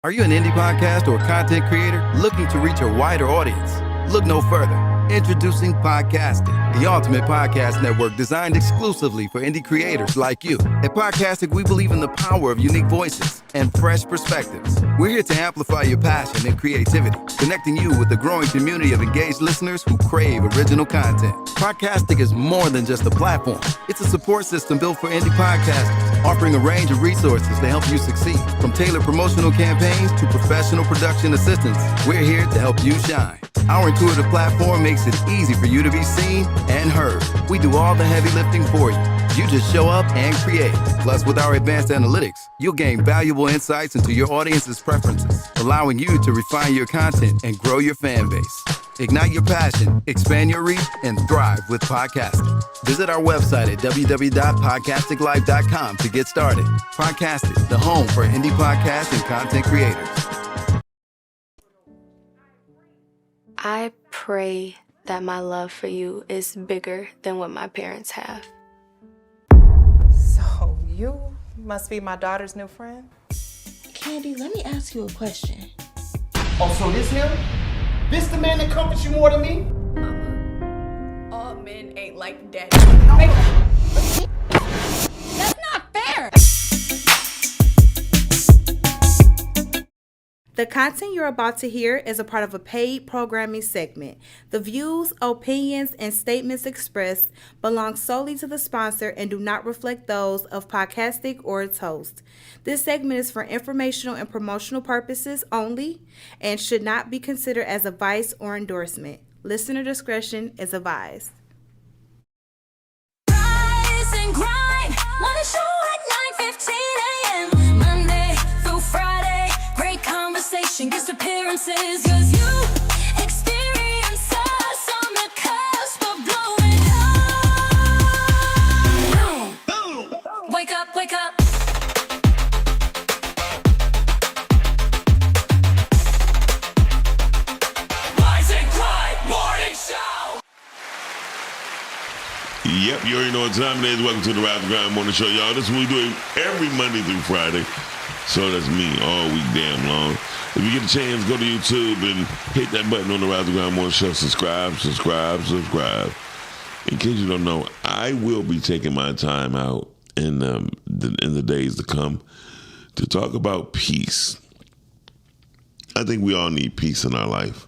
Are you an indie podcast or content creator looking to reach a wider audience? Look no further. Introducing Podcastic, the ultimate podcast network designed exclusively for indie creators like you. At Podcastic, we believe in the power of unique voices and fresh perspectives. We're here to amplify your passion and creativity, connecting you with the growing community of engaged listeners who crave original content. Podcastic is more than just a platform. It's a support system built for indie podcasters, offering a range of resources to help you succeed. From tailored promotional campaigns to professional production assistance, we're here to help you shine. Our intuitive platform makes it easy for you to be seen and heard. We do all the heavy lifting for you. You just show up and create. Plus, with our advanced analytics, you'll gain valuable insights into your audience's preferences, allowing you to refine your content and grow your fan base. Ignite your passion, expand your reach, and thrive with podcasting. Visit our website at www.podcasticlife.com to get started. Podcasting, the home for indie podcasts and content creators. I pray that my love for you is bigger than what my parents have. So you must be my daughter's new friend? Candy, let me ask you a question. Oh, so this him? This the man that comforts you more than me? Mama, all men ain't like daddy. That's not fair! The content you're about to hear is a part of a paid programming segment. The views, opinions, and statements expressed belong solely to the sponsor and do not reflect those of Podcastic or its host. This segment is for informational and promotional purposes only and should not be considered as advice or endorsement. Listener discretion is advised. Rise and grind, wanna show at 9:15 a.m. Monday through Friday, great conversation, guest appearances, cause you experience us on the cusp of blowing up. Boom. Wake up, wake up. Rise and grind, morning show. Yep, you already know what time it is. Welcome to the Rise and Grind Morning Show, y'all. This is what we do every Monday through Friday. So that's me all week damn long. If you get a chance, go to YouTube and hit that button on the Rise and Grind Morning Show. Subscribe. In case you don't know, I will be taking my time out in the days to come to talk about peace. I think we all need peace in our life.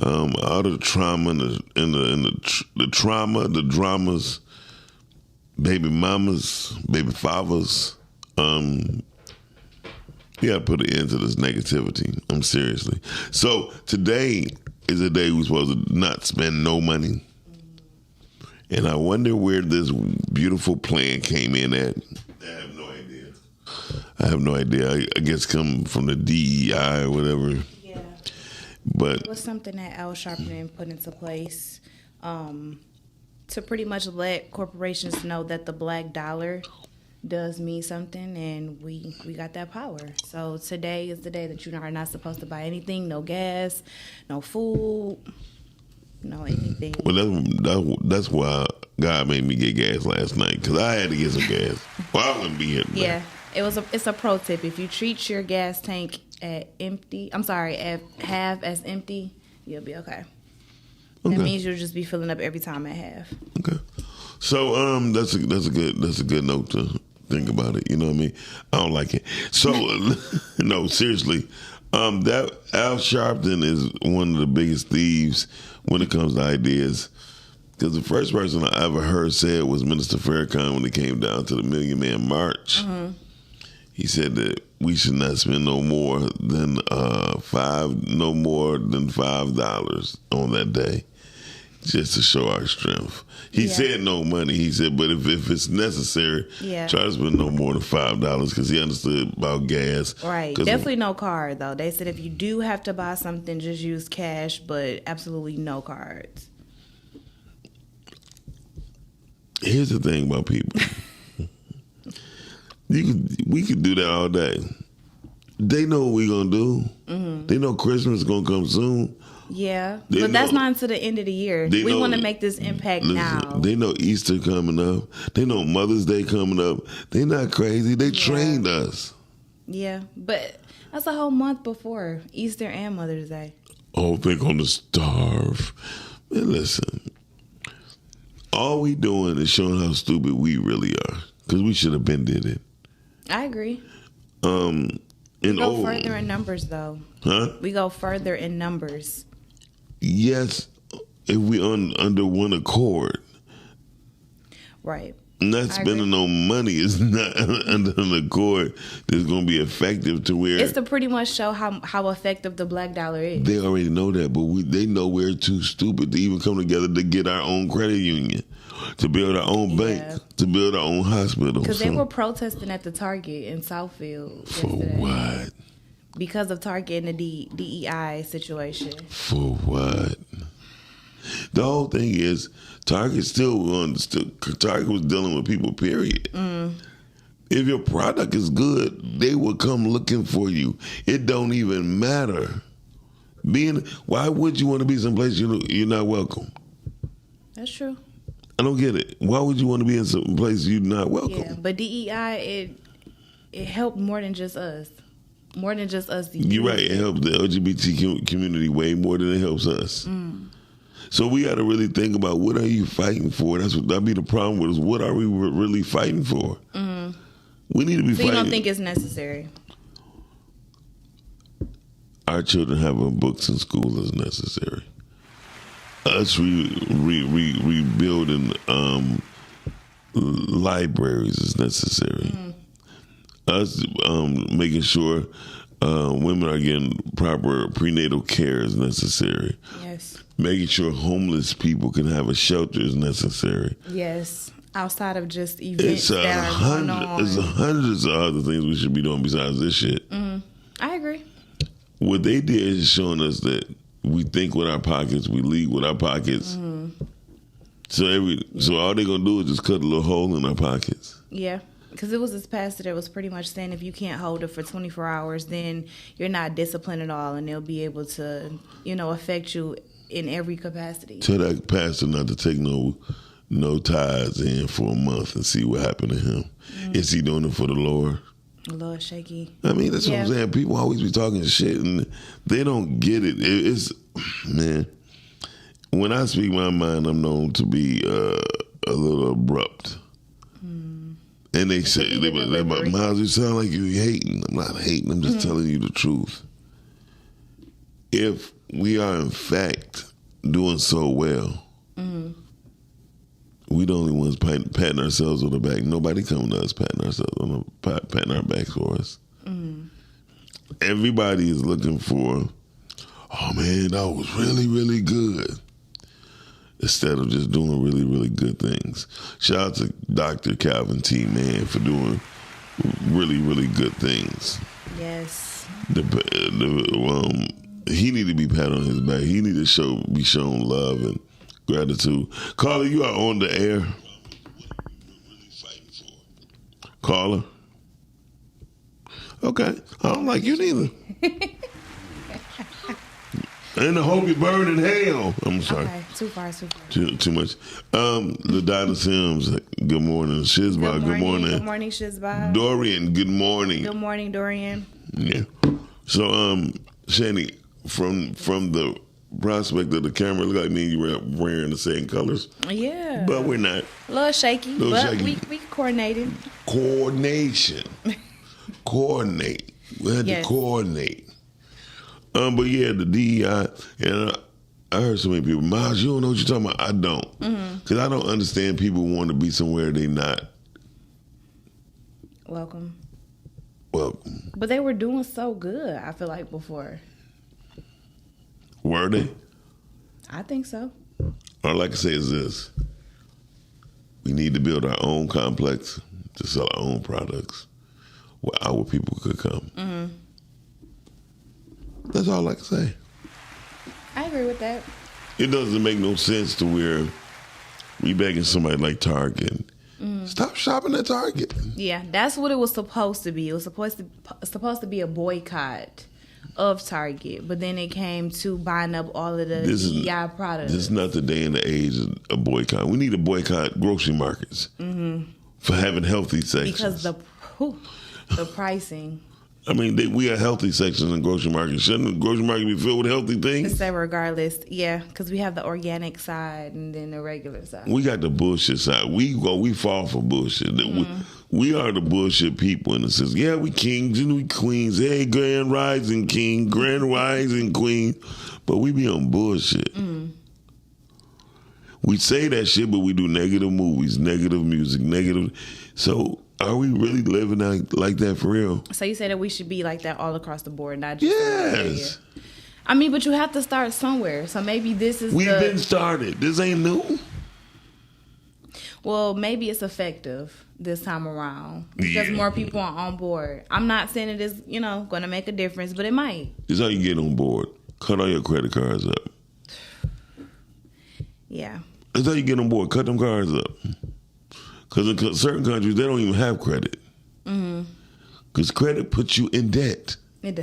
All of the trauma and the trauma, the dramas, baby mamas, baby fathers. We gotta put an end to this negativity. Seriously. So today is a day we're supposed to not spend no money. And I wonder where this beautiful plan came in at. I have no idea. I guess come from the DEI or whatever. Yeah. But It was something that Al Sharpton put into place to pretty much let corporations know that the black dollar does mean something, and we got that power. So today is the day that you are not supposed to buy anything, no gas, no food, no anything. Well, that's why God made me get gas last night, because I had to get some gas. Well, I wouldn't be here today. Yeah, it's a pro tip. If you treat your gas tank at half as empty, you'll be okay. That means you'll just be filling up every time at half. Okay. So that's a good note to think about it. You know what I mean? I don't like it. So no, seriously, that Al Sharpton is one of the biggest thieves when it comes to ideas. Because the first person I ever heard say it was Minister Farrakhan when it came down to the Million Man March. Mm-hmm. He said that we should not spend no more than $5 on that day, just to show our strength. He said no money. He said, but if it's necessary, try to spend no more than $5 because he understood about gas. Right. Definitely no card, though. They said if you do have to buy something, just use cash, but absolutely no cards. Here's the thing about people. We could do that all day. They know what we're going to do. Mm-hmm. They know Christmas is going to come soon. Yeah, but that's not until the end of the year. We want to make this impact now. They know Easter coming up. They know Mother's Day coming up. They're not crazy. They trained us. Yeah, but That's a whole month before Easter and Mother's Day. Oh, they're going to starve. Man, listen. All we doing is showing how stupid we really are. Because we should have been did it. I agree. We go further in numbers, though. Huh? We go further in numbers. Yes, if we under one accord. Right. Not spending no money is not under an accord that's going to be effective to where... It's to pretty much show how effective the black dollar is. They already know that, but they know we're too stupid to even come together to get our own credit union, to build our own bank, to build our own hospital. Because they were protesting at the Target in Southfield For yesterday. what? Because of Target and the DEI situation. For what? The whole thing is Target was dealing with people, period. If your product is good, they will come looking for you. It don't even matter. Why would you want to be someplace you're not welcome? That's true. I don't get it. Why would you want to be in some place you're not welcome? Yeah, but DEI, it helped more than just us. More than just us. You're right. It helps the LGBT community way more than it helps us. So we got to really think about, what are you fighting for? That'd be the problem with us. What are we really fighting for? We need to be fighting. You don't think it's necessary? Our children having books in school is necessary. Us rebuilding libraries is necessary. Us making sure women are getting proper prenatal care is necessary. Yes. Making sure homeless people can have a shelter is necessary. Yes. Outside of just events that are going on. There's hundreds of other things we should be doing besides this shit. I agree. What they did is showing us that we think with our pockets, we lead with our pockets. So all they're going to do is just cut a little hole in our pockets. Yeah. Because it was this pastor that was pretty much saying if you can't hold it for 24 hours, then you're not disciplined at all, and they'll be able to, affect you in every capacity. Tell that pastor not to take no tithes in for a month and see what happened to him. Is he doing it for the Lord? A little shaky. I mean, that's what I'm saying. People always be talking shit and they don't get it. It's, man, when I speak my mind, I'm known to be a little abrupt. And they say, Miles, you sound like you're hating. I'm not hating. I'm just telling you the truth. If we are, in fact, doing so well, we the only ones patting ourselves on the back. Nobody coming to us patting our backs for us. Everybody is looking for, oh, man, that was really, really good. Instead of just doing really, really good things. Shout out to Dr. Calvin T, man, for doing really, really good things. Yes. He need to be patted on his back. He need to be shown love and gratitude. Carla, you are on the air. Carla? Okay. I don't like you neither. And I hope you burn in hell. I'm sorry. Okay, too far. Too much. LaDonna Sims, good morning. Shizba, good morning. Good morning, Shizba. Dorian, good morning. Good morning, Dorian. Yeah. So, Chanie, from the prospect of the camera, look like me and you were wearing the same colors. Yeah. But we're not. A little shaky, we coordinated. Coordination. Coordinate. We had to coordinate. But yeah, the DEI, and I heard so many people, Miles, you don't know what you're talking about. I don't. Because I don't understand people want to be somewhere they not welcome. Welcome. But they were doing so good, I feel like, before. Were they? I think so. All I can say is this. We need to build our own complex to sell our own products where our people could come. That's all I can say. I agree with that. It doesn't make no sense to where we begging somebody like Target. Stop shopping at Target. Yeah, that's what it was supposed to be. It was supposed to be a boycott of Target, but then it came to buying up all of the DEI products. This is not the day and the age of a boycott. We need to boycott grocery markets for having healthy sections. Because the pricing. I mean, we have healthy sections in grocery market. Shouldn't the grocery market be filled with healthy things? Say regardless, yeah, because we have the organic side and then the regular side. We got the bullshit side. We fall for bullshit. We are the bullshit people in the sense. Yeah, we kings and we queens. Hey, grand rising king, grand rising queen. But we be on bullshit. We say that shit, but we do negative movies, negative music, negative. So are we really living like that for real? So you say that we should be like that all across the board, not just Yes. I mean, but you have to start somewhere. So maybe this is We've been started. This ain't new. Well, maybe it's effective this time around because more people are on board. I'm not saying it is, going to make a difference, but it might. This is how you get on board. Cut all your credit cards up. Yeah. That's how you get on board. Cut them cards up. Because in certain countries, they don't even have credit. Because credit puts you in debt. It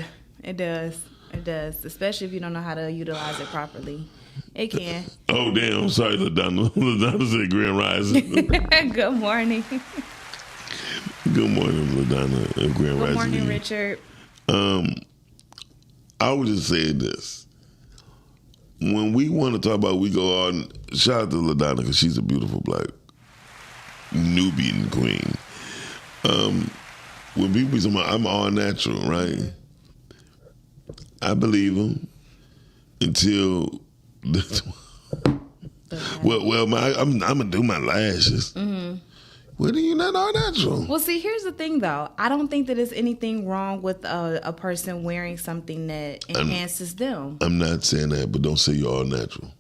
does. It does. Especially if you don't know how to utilize it properly. It can. Oh, damn. I'm sorry, LaDonna. LaDonna said Grand Rising. Good morning. Good morning, LaDonna. Grand Good Rising. morning, Richard. I was just saying this. When we want to talk about, we go on, shout out to LaDonna because she's a beautiful black Nubian queen. When people say I'm all natural, right? I believe them until I'm gonna do my lashes. What are you not all natural? Well, see, here's the thing, though. I don't think that there's anything wrong with a person wearing something that enhances them. I'm not saying that, but don't say you're all natural.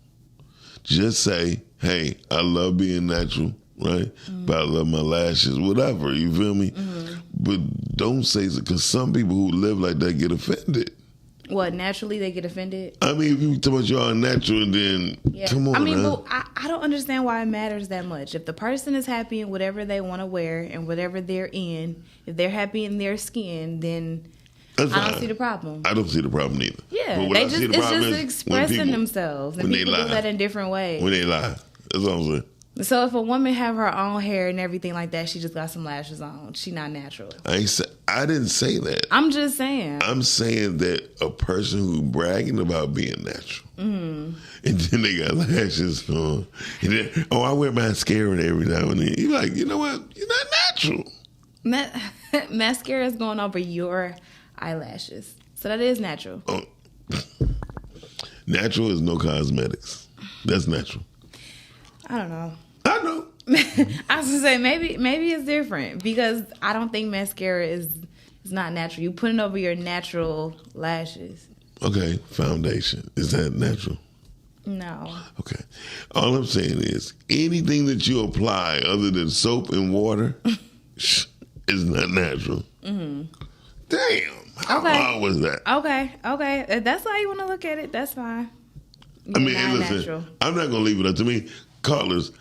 Just say, hey, I love being natural, right? But I love my lashes, whatever, you feel me? But don't say it, because some people who live like that get offended. What, naturally they get offended? I mean, if you talk about you're all natural, and then, come on, I mean, but I don't understand why it matters that much. If the person is happy in whatever they want to wear and whatever they're in, if they're happy in their skin, then I don't see the problem. I don't see the problem either. Yeah, but it's just expressing themselves. And when people do that in different ways. When they lie. That's all I'm saying. So if a woman have her own hair and everything like that, she just got some lashes on. She not natural. I didn't say that. I'm just saying. I'm saying that a person who bragging about being natural, and then they got lashes on, and then, I wear mascara every now and then. You're like, you know what? You're not natural. Mascara is going over your eyelashes, so that is natural. Natural is no cosmetics. That's natural. I don't know. I know. I was gonna say maybe it's different because I don't think mascara is not natural. You put it over your natural lashes. Okay, foundation, is that natural? No. Okay, all I'm saying is anything that you apply other than soap and water is not natural. Damn, how hard was that? Okay, if that's how you want to look at it, that's fine. I mean, listen, natural. I'm not gonna leave it up to me. Callers,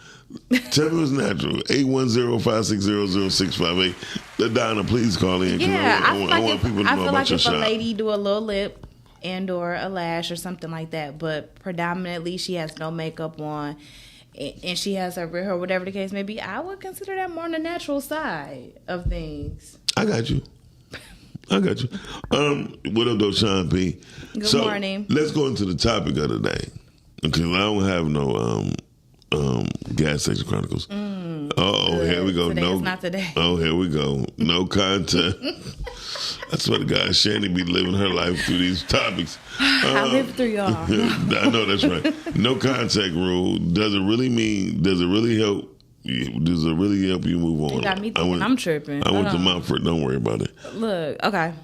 tell me what's natural. 810-560-0658. LaDonna, please call in. Yeah, I want people to know about your shop. If a lady do a little lip and or a lash or something like that, but predominantly she has no makeup on and she has her real hair, whatever the case may be, I would consider that more on the natural side of things. I got you. What up, though, Sean P? Good morning. Let's go into the topic of the day. Because I don't have no gas station chronicles. Here we go. Today is not today. Oh, here we go. No content. I swear to God, Chanie be living her life through these topics. I live through y'all. I know that's right. No contact rule. Does it really help? Does it really help you move on? You got me thinking I'm tripping. I went to Mountford. Don't worry about it. Look, okay.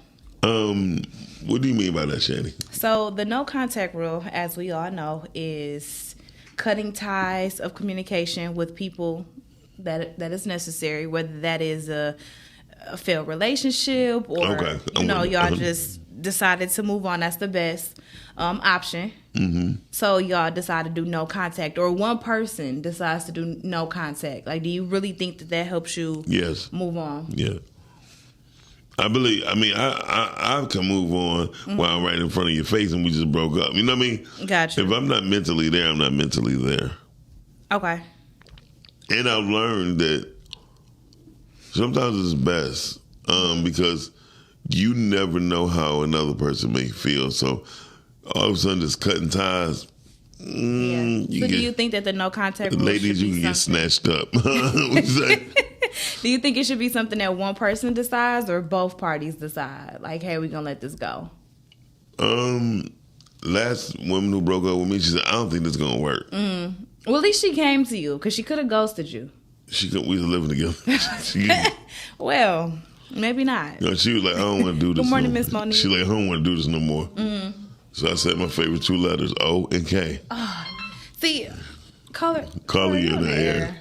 What do you mean by that, Chanie? So the no contact rule, as we all know, is cutting ties of communication with people that is necessary, whether that is a failed relationship or y'all just decided to move on. That's the best option. So y'all decide to do no contact, or one person decides to do no contact. Like, do you really think that helps you move on? Yeah. I can move on while I'm right in front of your face and we just broke up. You know what I mean? Gotcha. If I'm not mentally there, I'm not mentally there. Okay. And I've learned that sometimes it's best because you never know how another person may feel. So all of a sudden, just cutting ties. So do you think that the no contact rule ladies, should be you can get something? snatched up? What you say? Do you think it should be something that one person decides or both parties decide? Like, hey, we're gonna let this go. Last woman who broke up with me, she said, "I don't think this is gonna work." Well, at least she came to you because she could have ghosted you. We was living together. Well, maybe not. She was like, "I don't want to do this." Good morning, no Miss more. Monique. She like, "I don't want to do this no more." So I said my favorite two letters, O and K. See, caller you in the air.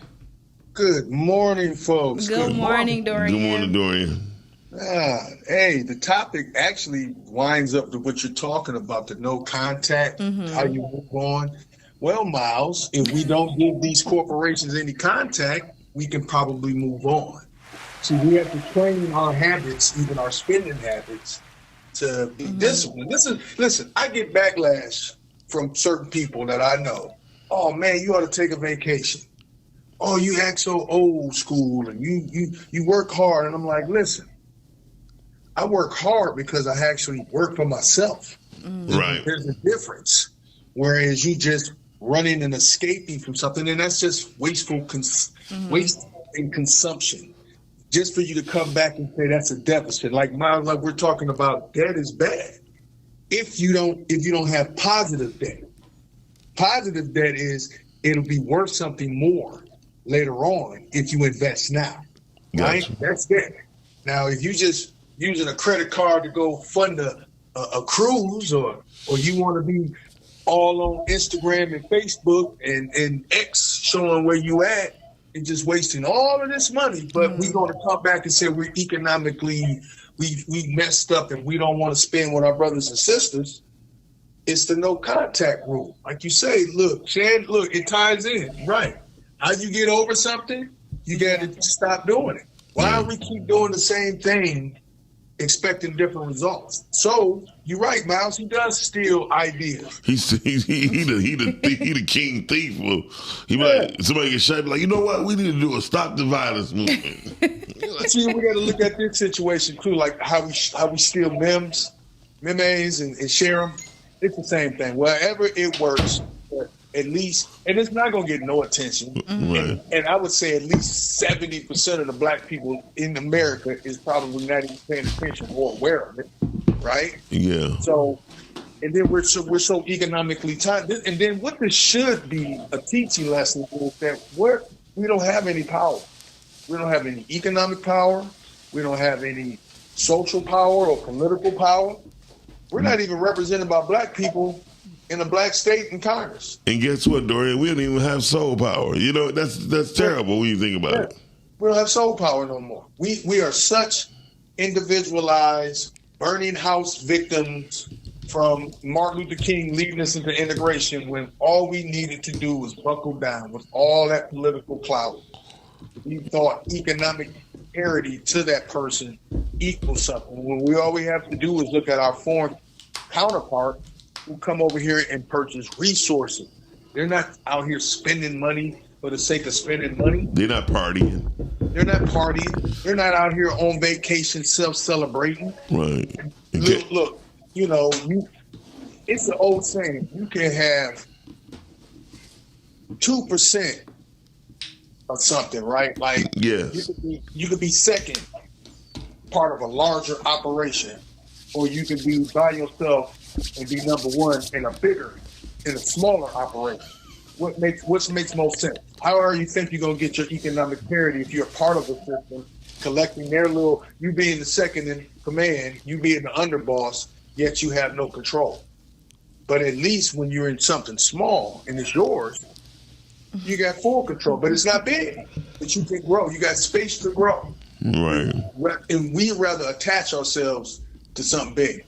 Good morning, folks. Good morning, Dorian. Good morning, Dorian. Hey, the topic actually winds up to what you're talking about, the no contact, how you move on. Well, Miles, if we don't give these corporations any contact, we can probably move on. See, we have to train our habits, even our spending habits, to be disciplined. Listen, I get backlash from certain people that I know. Oh, man, you ought to take a vacation. Oh, you act so old school and you work hard. And I'm like, listen, I work hard because I actually work for myself. Right. There's a difference. Whereas you just running and escaping from something, and that's just wasteful waste and consumption. Just for you to come back and say that's a deficit. Like we're talking about, debt is bad. If you don't have positive debt. Positive debt is it'll be worth something more later on if you invest now. Right? Gotcha. That's debt. Now, if you just using a credit card to go fund a cruise, or you want to be all on Instagram and Facebook and X showing where you at and just wasting all of this money, but we're going to come back and say we're economically, we messed up and we don't want to spend with our brothers and sisters. It's the no contact rule. Like you say, look, Shan, it ties in, right? How you get over something, you got to stop doing it. Why do we keep doing the same thing expecting different results? So you're right, Miles. He does steal ideas. He the king thief. He like somebody get shot. Be like, you know what? We need to do a stop the violence movement. See, we got to look at this situation too, like how we steal memes and share them. It's the same thing. Wherever it works, at least, and it's not going to get no attention. Right. And I would say at least 70% of the black people in America is probably not even paying attention or aware of it, right? Yeah. So, and then we're so economically tied. And then what this should be a teaching lesson is that we don't have any power. We don't have any economic power. We don't have any social power or political power. We're not even represented by black people in a black state in Congress. And guess what, Dorian? We don't even have soul power. You know, that's terrible when you think about it. We don't have soul power no more. We are such individualized, burning house victims from Martin Luther King leading us into integration when all we needed to do was buckle down with all that political clout. We thought economic parity to that person equals something. When all we have to do is look at our foreign counterpart who come over here and purchase resources. They're not out here spending money for the sake of spending money. They're not partying. They're not partying. They're not out here on vacation self-celebrating. Right. Look, it's the old saying, you can have 2% of something, right? Like, yes. You could be second part of a larger operation, or you can be by yourself and be number one in a smaller operation. What makes most sense? How do you think you're gonna get your economic parity if you're a part of a system collecting you being the second in command, you being the underboss, yet you have no control. But at least when you're in something small and it's yours, you got full control, but it's not big. But you can grow. You got space to grow. Right. And we rather attach ourselves to something big.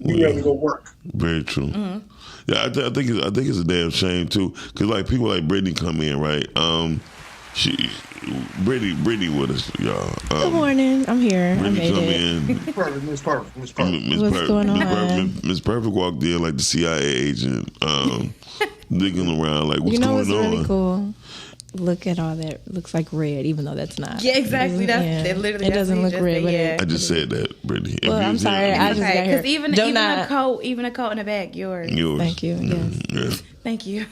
We rather go work. Very true. Yeah, I think it's a damn shame too, because like people like Brittany come in, right? Brittany with us, y'all. Good morning. I'm here. Brittany I made it. Miss Perfect. What's going on? Miss Perfect walked in like the CIA agent, digging around like, what's going on? Really cool? look at all that. Looks like red, even though that's not. Yeah, exactly. That literally. It doesn't look red. But I just said that, Brittany. Well, I'm sorry. I just got here. Because even a coat in the bag, yours. Thank you. Yes. Yeah. Thank you.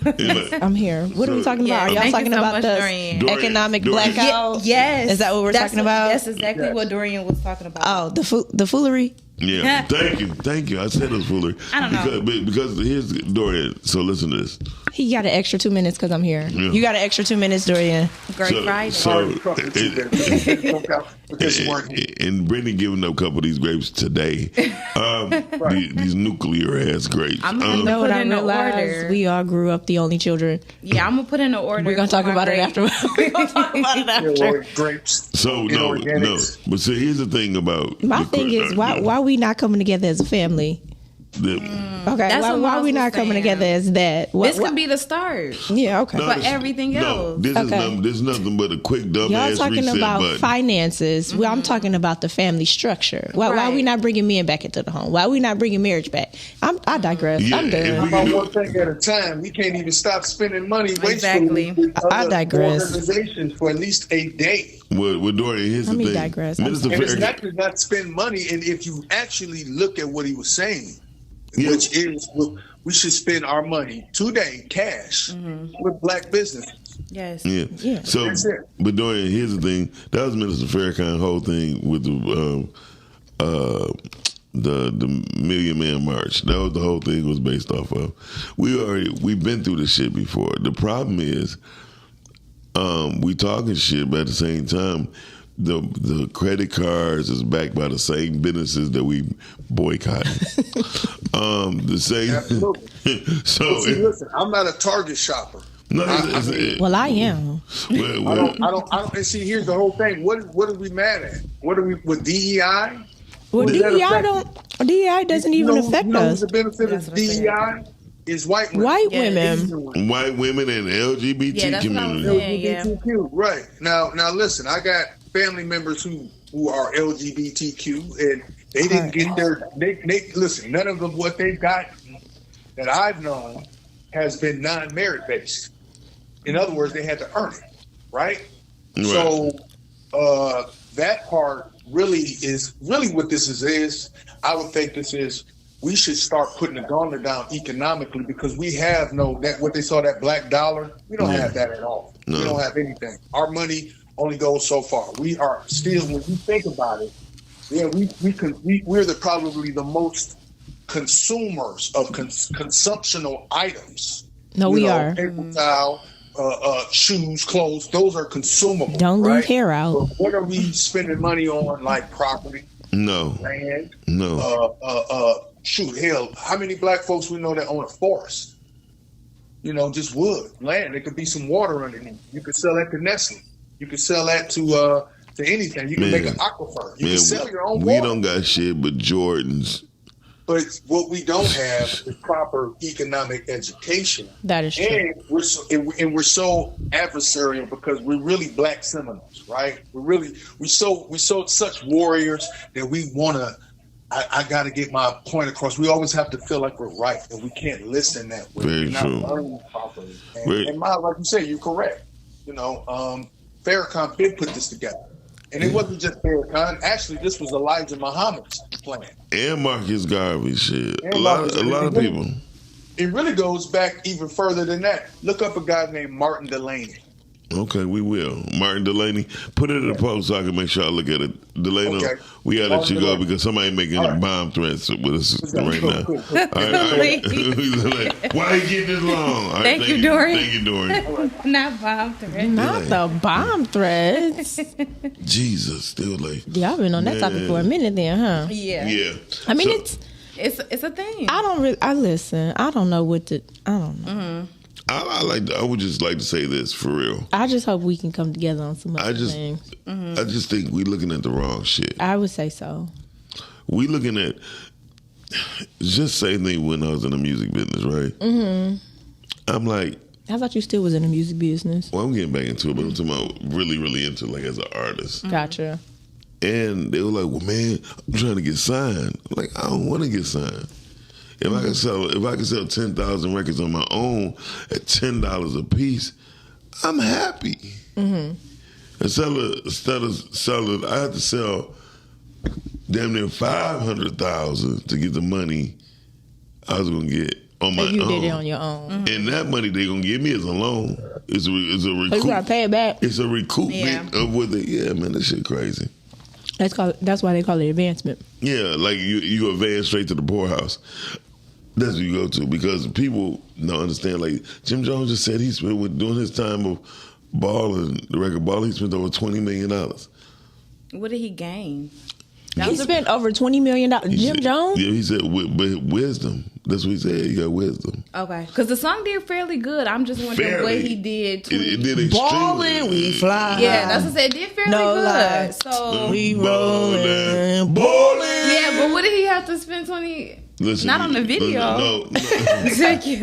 I'm here. What are we talking about? Are y'all talking about the economic blackout? Yes. Is that what we're talking about? That's exactly what Dorian was talking about. Oh, the foolery. Yeah, thank you. I said it was foolery. I don't know. Because here's Dorian. So listen to this. He got an extra 2 minutes because I'm here. Yeah. You got an extra 2 minutes, Dorian. Great Friday. And Brittany giving up a couple of these grapes today. These nuclear ass grapes. I'm gonna put in the order. We all grew up the only children. Yeah, I'm gonna put in the order. We're gonna talk about it after. We're gonna talk about it after. Grapes. So no. But see, here's the thing about my thing is why we not coming together as a family. Okay, why are we not coming together as that? This could be the start. Yeah, okay. For everything else. This is nothing but a quick dumb Y'all ass talking reset about button. Finances. Well, I'm talking about the family structure. Why are we not bringing men back into the home? Why are we not bringing marriage back? I digress. Yeah, I'm done. About one thing at a time. We can't even stop spending money wastefully. I digress. Organizations for at least a day. Well, Dorian, here's the thing. Digress. And it's not to not spend money. And if you actually look at what he was saying, which is we should spend our money today, cash, with black businesses. Yes. Yeah. So, but Dorian, here's the thing. That was Minister Farrakhan's whole thing with the Million Man March. That was the whole thing was based off of. We've been through this shit before. The problem is, we talking shit, but at the same time, the credit cards is backed by the same businesses that we boycott. The same. Absolutely. So listen, I'm not a Target shopper. No, I am. I don't. And see, here's the whole thing. What are we mad at? What are we with DEI? Well, DEI doesn't even affect us. The benefit of DEI is white women. White women and LGBT community. LGBTQ, right. Now listen, I got family members who are LGBTQ and they didn't get they listen, none of them what they've got that I've known has been non-merit based. In other words, they had to earn it, right? So that part really is what this is. I would think this is we should start putting the gauntlet down economically because we have what they saw that black dollar. We don't have that at all. No. We don't have anything. Our money only goes so far. We are still, when you think about it, we're probably the most consumers of consumptional items. No, we are. Paper towel, shoes, clothes, those are consumable. Don't leave hair out. But what are we spending money on, like property? No. Land? No. Hell, how many black folks we know that own a forest? Just wood, land. There could be some water underneath. You could sell that to Nestle. You could sell that to anything. You can make an aquifer. You can sell your own water. We don't got shit but Jordans. But what we don't have is proper economic education. That is true. And we're so adversarial because we're really black Seminoles, right? We're so such warriors that we want to. I got to get my point across. We always have to feel like we're right, and we can't listen that way. Very we're not true. learning properly. And like you say, you're correct. Farrakhan did put this together. And it wasn't just Farrakhan. Actually, this was Elijah Muhammad's plan. And Marcus Garvey shit. A lot of people. It really goes back even further than that. Look up a guy named Martin Delaney. Okay, we will. Martin Delaney. Put it in the post so I can make sure I look at it. Delaney, we gotta let you go because somebody making bomb threats with us right now. Cool. All right. Why you getting this long? Right, thank you, Dorian. Thank you, Dorian. Not bomb threats. Not the bomb threats. Jesus, still like. Y'all been on that topic for a minute then, huh? Yeah. I mean, it's a thing. I listen. I don't know what to. I don't know. Mm-hmm. I would just like to say this for real. I just hope we can come together on some other things. I just think we looking at the wrong shit. I would say so. We looking at just same thing when I was in the music business, right? Mm-hmm. I'm like, I thought you still was in the music business. Well, I'm getting back into it, but I'm talking about really, really into it, like as an artist. Gotcha. And they were like, "Well, man, I'm trying to get signed." I'm like, I don't want to get signed. If I can sell 10,000 records on my own at $10 a piece, I'm happy. Mm-hmm. Instead of selling, I had to sell damn near $500,000 to get the money I was gonna get on my own. You did it on your own, and that money they gonna give me as a loan. It's a recoup. You gotta pay it back. It's a recoupment of what they. Yeah, man, that shit crazy. That's why they call it advancement. Yeah, like you advance straight to the poorhouse. That's what you go to because people don't understand. Like Jim Jones just said, he spent during his time of balling, the record ball, he spent over $20 million. What did he gain? He spent over $20 million. Jim Jones? Yeah, he said wisdom. That's what he said. He got wisdom. Okay, because the song did fairly good. I'm just wondering what he did. It did extremely. Ballin', we fly. Yeah, that's what I said. It did fairly good. Lie. So we rollin', ballin'. Yeah, but what did he have to spend 20? Listen, not on the video. No. It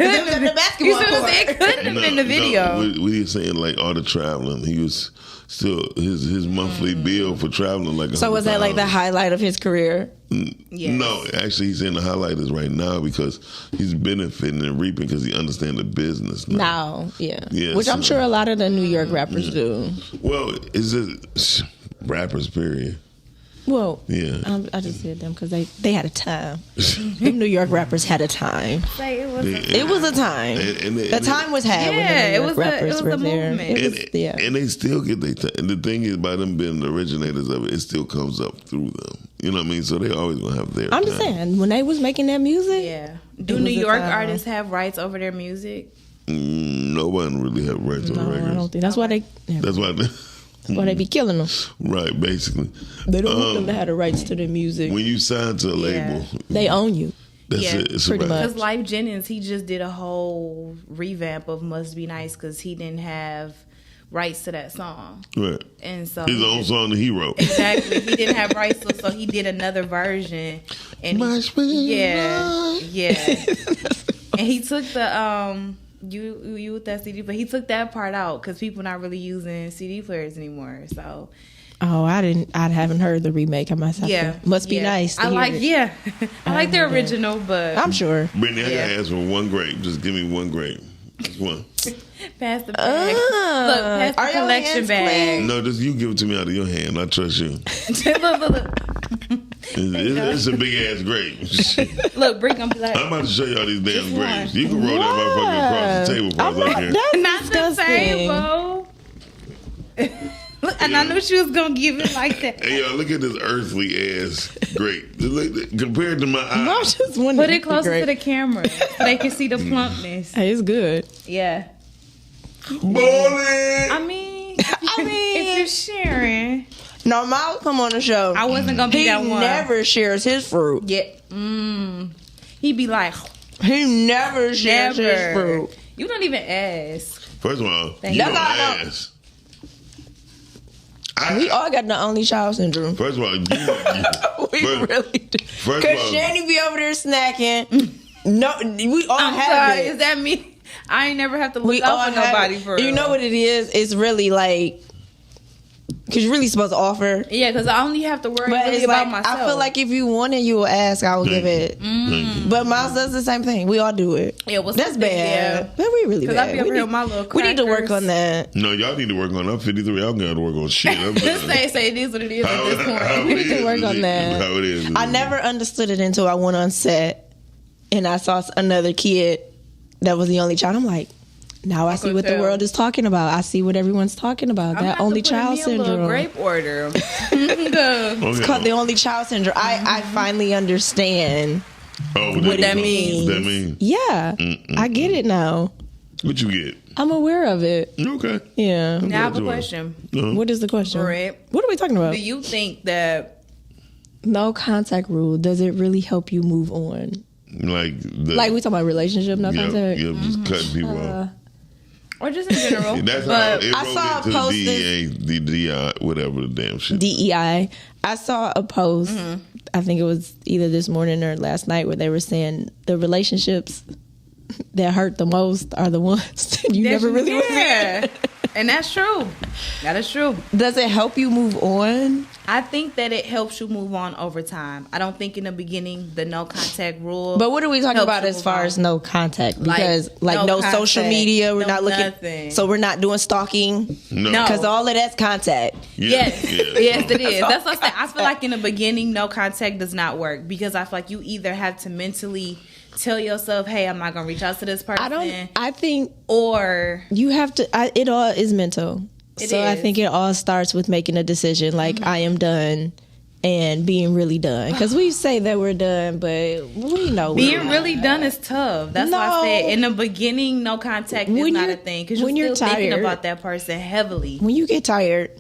couldn't have been the video. We were saying like all the traveling. He was still his monthly bill for traveling like. So was that like the highlight of his career? Yes. No, actually, he's saying the highlight is right now because he's benefiting and reaping because he understands the business now. Yeah, which I'm sure a lot of the New York rappers do. Well, it's just rappers, period. Well, yeah, I just said them because they had a time. Them New York rappers had a time. It was a time. The time was had when the New York rappers were there. And they still get their time. And the thing is, by them being the originators of it, it still comes up through them. You know what I mean? So they always gonna have their. I'm just saying when they was making that music. Yeah. Do New York artists have rights over their music? No one really have rights on records. I don't think that's why they. That's why. That's why they be killing them. Right, basically. They don't want them to have the rights to their music. When you sign to a label, they own you. That's it. It's pretty much. Because Life Jennings, he just did a whole revamp of "Must Be Nice" because he didn't have rights to that song. Right. And so his own song that he wrote. Exactly. He didn't have rights to it, so he did another version. And Must be and he took the you with that CD, but he took that part out because people not really using CD players anymore. So, I haven't heard the remake. I myself. Yeah, must be nice. I like the original, but I'm sure. Brittany, I gotta ask for one grape. Just give me one grape. Just one. Pass the bag. Look, pass the collection bag. No, just you give it to me out of your hand. I trust you. look. It's a big ass grape. Look, Brick gonna be like, I'm about to show y'all these damn grapes. You can roll that motherfucker across the table for us out here. Not the table. Look, and I knew she was gonna give it like that. Hey, y'all, look at this earthly ass grape. Compared to my eyes. Put it closer to the camera so they can see the plumpness. Hey, it's good. Yeah. Bowling. I mean, if you're sharing. No, Miles come on the show. I wasn't gonna be that one. He never shares his fruit. Yeah. He'd be like, he never shares his fruit. You don't even ask. First of all, you don't ask. We all got the only child syndrome. First of all, we really do. Because Chanie be over there snacking. No, we all have it. Is that me? I ain't never have to look out for nobody for real. You know what it is? It's really like, because you're really supposed to offer. Yeah, because I only have to worry about myself. I feel like if you want it, you will ask. I will give it. But Miles does the same thing. We all do it. Yeah, that's bad. But we really bad. Because I be over here with my little crackers. We need to work on that. No, y'all need to work on that. I'm 53. Y'all got to work on shit. Just say it is what it is at this point. We need to work on that. How it is. I never understood it until I went on set and I saw another kid that was the only child. I'm like, now I see what the world is talking about. I see what everyone's talking about. That only child syndrome. A grape order. It's called the only child syndrome. I finally understand what that means. That means? Yeah. I get it now. What you get? I'm aware of it. Okay. Yeah. Now I have a question. What is the question? Right. What are we talking about? Do you think that no contact rule, does it really help you move on? Like we talking about relationship, no contact? Yeah, just cutting people off. Or just in general. That's but how it I saw a post. The DEI, whatever the damn shit. DEI. I saw a post. I think it was either this morning or last night where they were saying the relationships that hurt the most are the ones that you never really was in. And that's true. That is true. Does it help you move on? I think that it helps you move on over time. I don't think in the beginning the no contact rule. But what are we talking about as far as no contact? Because no social media, we're not looking. Nothing. So we're not doing stalking. No. Because all of that's contact. Yes, yes, it is. That's what I'm saying. I feel like in the beginning, no contact does not work because I feel like you either have to mentally tell yourself, "Hey, I'm not gonna reach out to this person." I think, or you have to. It all is mental. So I think it all starts with making a decision, like I am done, and being really done. Because we say that we're done, but we know being really done is tough. That's why I said in the beginning, no contact is not a thing. Because you're still thinking about that person heavily. When you get tired,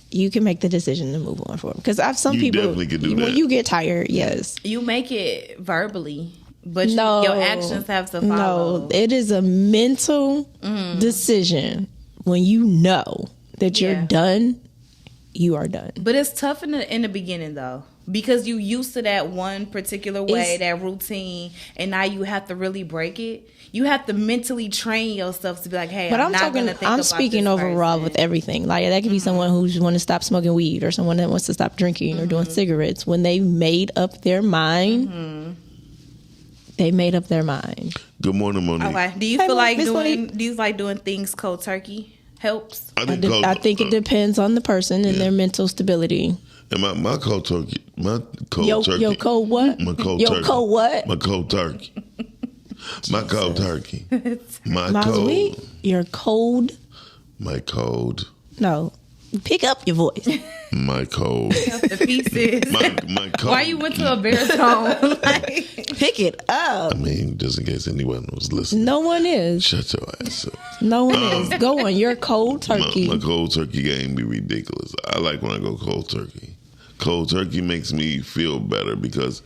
you can make the decision to move on for them. Because some people, definitely can do that. When you get tired, yes, you make it verbally. But your actions have to follow. No, it is a mental decision. When you know that you're done, you are done. But it's tough in the beginning, though. Because you used to that one particular way, that routine, and now you have to really break it. You have to mentally train yourself to be like, hey, I'm not going to think about this. I'm speaking overall with everything. Like, that could be someone who's want to stop smoking weed, or someone that wants to stop drinking or doing cigarettes. When they made up their mind... They made up their mind. Good morning, Monique. Okay. Do you feel like doing things cold turkey helps? I think it depends on the person and their mental stability. And my cold turkey, Your cold what? My cold Your turkey. cold what? My cold turkey. My cold turkey. My cold. Your cold. My cold. No. Pick up your voice. My cold. The pieces. My cold. Why you went to a baritone? Pick it up. I mean, just in case anyone was listening. No one is. Shut your ass up. No one is. Go on. Your cold turkey. My cold turkey game be ridiculous. I like when I go cold turkey. Cold turkey makes me feel better because...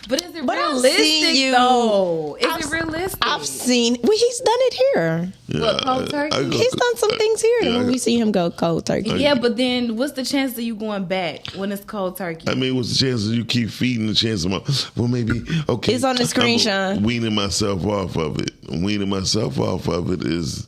But is it realistic, though? Is it realistic? I've seen... Well, he's done it here. Yeah, cold turkey? He's done some things here when we see him go cold turkey. Yeah, but then what's the chance of you going back when it's cold turkey? I mean, what's the chances you keep feeding the chance of well, maybe, okay. It's on the screen, Sean. Weaning myself off of it. Weaning myself off of it is...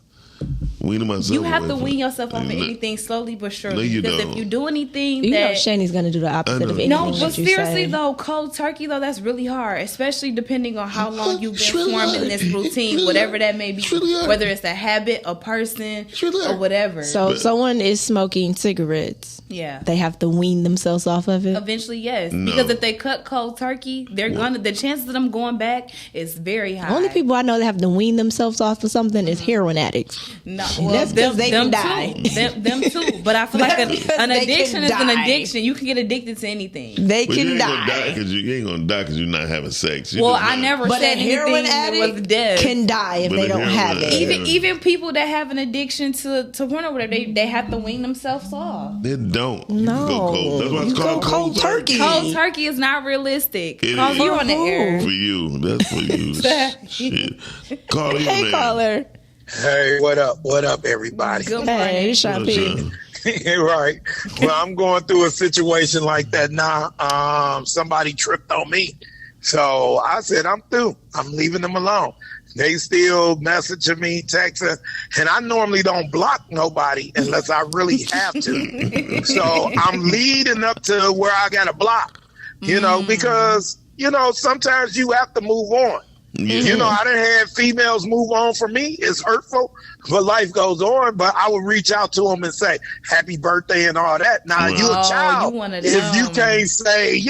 You have to wean yourself off of anything slowly but surely. No, you because don't. if you do anything you know Chanie's going to do the opposite of anything. No, but seriously though, cold turkey though, that's really hard, especially depending on how long you've been forming this routine, whatever that may be, whether it's a habit, a person, or whatever. So if someone is smoking cigarettes, they have to wean themselves off of it? Eventually, yes. No. Because if they cut cold turkey, the chances of them going back is very high. The only people I know that have to wean themselves off of something is heroin addicts. No, well, that's because they can die. Them too. But I feel like an addiction is an addiction. You can get addicted to anything. They can die. You ain't gonna die because you're not having sex. Well, I never said anything that was dead. Can die if they don't have it. Even people that have an addiction to porn or whatever, they have to wean themselves off. They don't. No. Go cold. That's why it's called cold turkey. Cold turkey is not realistic. Call you on the air. For you. That's for you. Shit. Call you. Hey, caller. Hey, what up? What up, everybody? Good morning. Hey, Sean P. Right. Well, I'm going through a situation like that now. Somebody tripped on me. So I said, I'm through. I'm leaving them alone. They still messaging me, texting, and I normally don't block nobody unless I really have to. So I'm leading up to where I got to block, because, sometimes you have to move on. Mm-hmm. I done had females move on from me. It's hurtful, but life goes on. But I would reach out to them and say, happy birthday and all that. Now, you a child. If you can't say,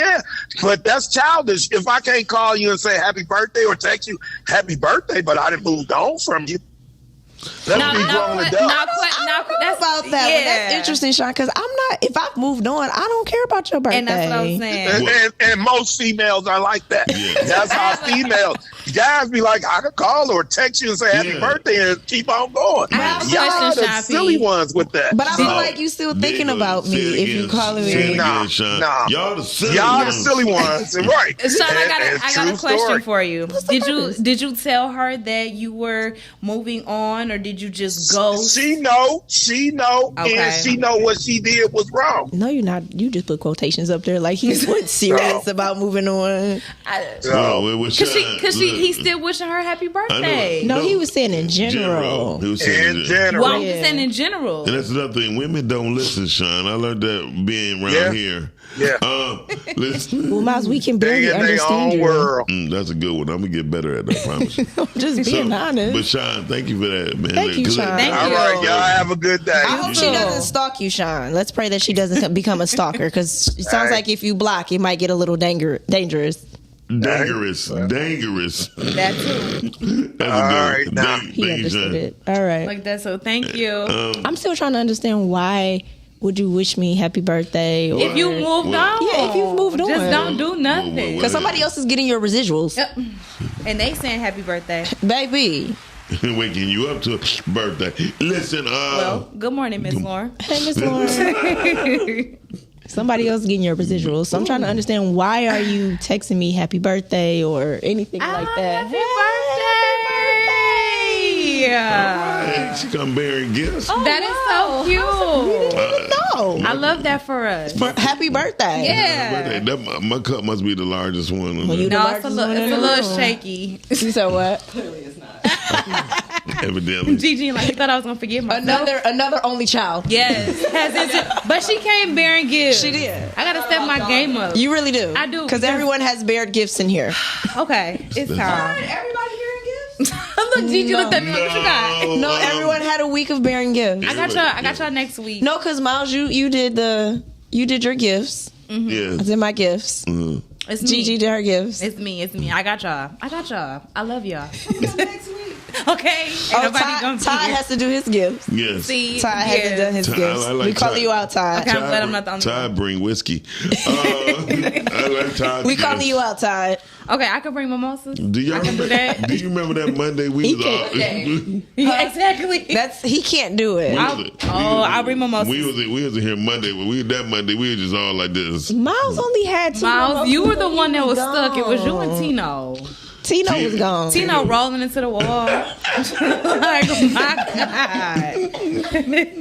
but that's childish. If I can't call you and say happy birthday or text you happy birthday, but I done moved on from you. That's about that. But that's interesting, Sean, because if I've moved on, I don't care about your birthday. And that's what I'm saying. And most females are like that. Yeah. That's how females. Guys be like, I could call or text you and say happy birthday and keep on going. Y'all are the silly ones with that. But I feel like you still thinking about me if you calling me. Nah. Y'all the silly ones. Right. Sean, I got a question for you. Did you tell her that you were moving on, or did you just go? She know, okay. And she know what she did was wrong. No, you're not. You just put quotations up there like he's serious about moving on. Because he's still wishing her happy birthday. No, he was saying in general. He was saying In general. Well, I'm just saying in general. And that's another thing. Women don't listen, Sean. I learned that being around here. Yeah. Listen. Well, Miles, we can barely They in their understand own you. world. That's a good one. I'm gonna get better at that. I promise. I'm just being honest. But Sean, thank you for that, man. Thank you, Sean. Thank All you. right, y'all have a good day. I hope she doesn't stalk you, Sean. Let's pray that she doesn't become a stalker, because it sounds like if you block, it might get a little dangerous. Dangerous. That too. That's All a right, good now. one. He Thank you, understood Sean. it. All right. Like that. So thank you. I'm still trying to understand why would you wish me happy birthday? Or, if you moved on. Yeah, if you've moved on. Just don't do nothing. Because somebody else is getting your residuals. Yep. And they saying happy birthday. Baby. Waking you up to a birthday. Listen, Well, good morning, Miss Lauren. Hey, Miss Lauren. Somebody else getting your residuals. So I'm trying to understand, why are you texting me happy birthday or anything like that? Happy birthday! hey, she come bearing gifts. That is so cute. No. I love that for us. Happy birthday. Yeah. My cup must be the largest one. Well, you the No, it's a largest little, one in it's a the little room. shaky. You said what? Evidently. Gigi, like, you thought I was gonna forget myself. Another only child. Yes, but she came bearing gifts. She did. I gotta step my game up. You really do. I do, Because everyone has bared gifts in here. Okay, it's time. Everybody hearing gifts? Look, Gigi looked at me. What you got? No, everyone had a week of bearing gifts. I got y'all next week. No, because Miles, you did your gifts. Yeah. I did my gifts. It's me. Gigi did her gifts. It's me. I got y'all. I love y'all. Next week. Okay. Ain't nobody gonna be Ty here. has to do his gifts. Yes. See, Ty hasn't done his Ty, gifts. I like We calling Ty. you out, Ty. Okay, I'm glad I'm not the only Ty one. bring whiskey. I like Ty. We calling you out, Ty. Okay, I can bring mimosas. Do y'all remember that? Do you remember that Monday we was all? Yeah, exactly. He can't do it. I'll bring mimosas. We was in here Monday, but that Monday we were just all like this. Miles only had 2 Miles, mimosas you were the one that was gone. stuck. It was you and Tino. Tino was gone. Tino rolling into the wall. Like, my God.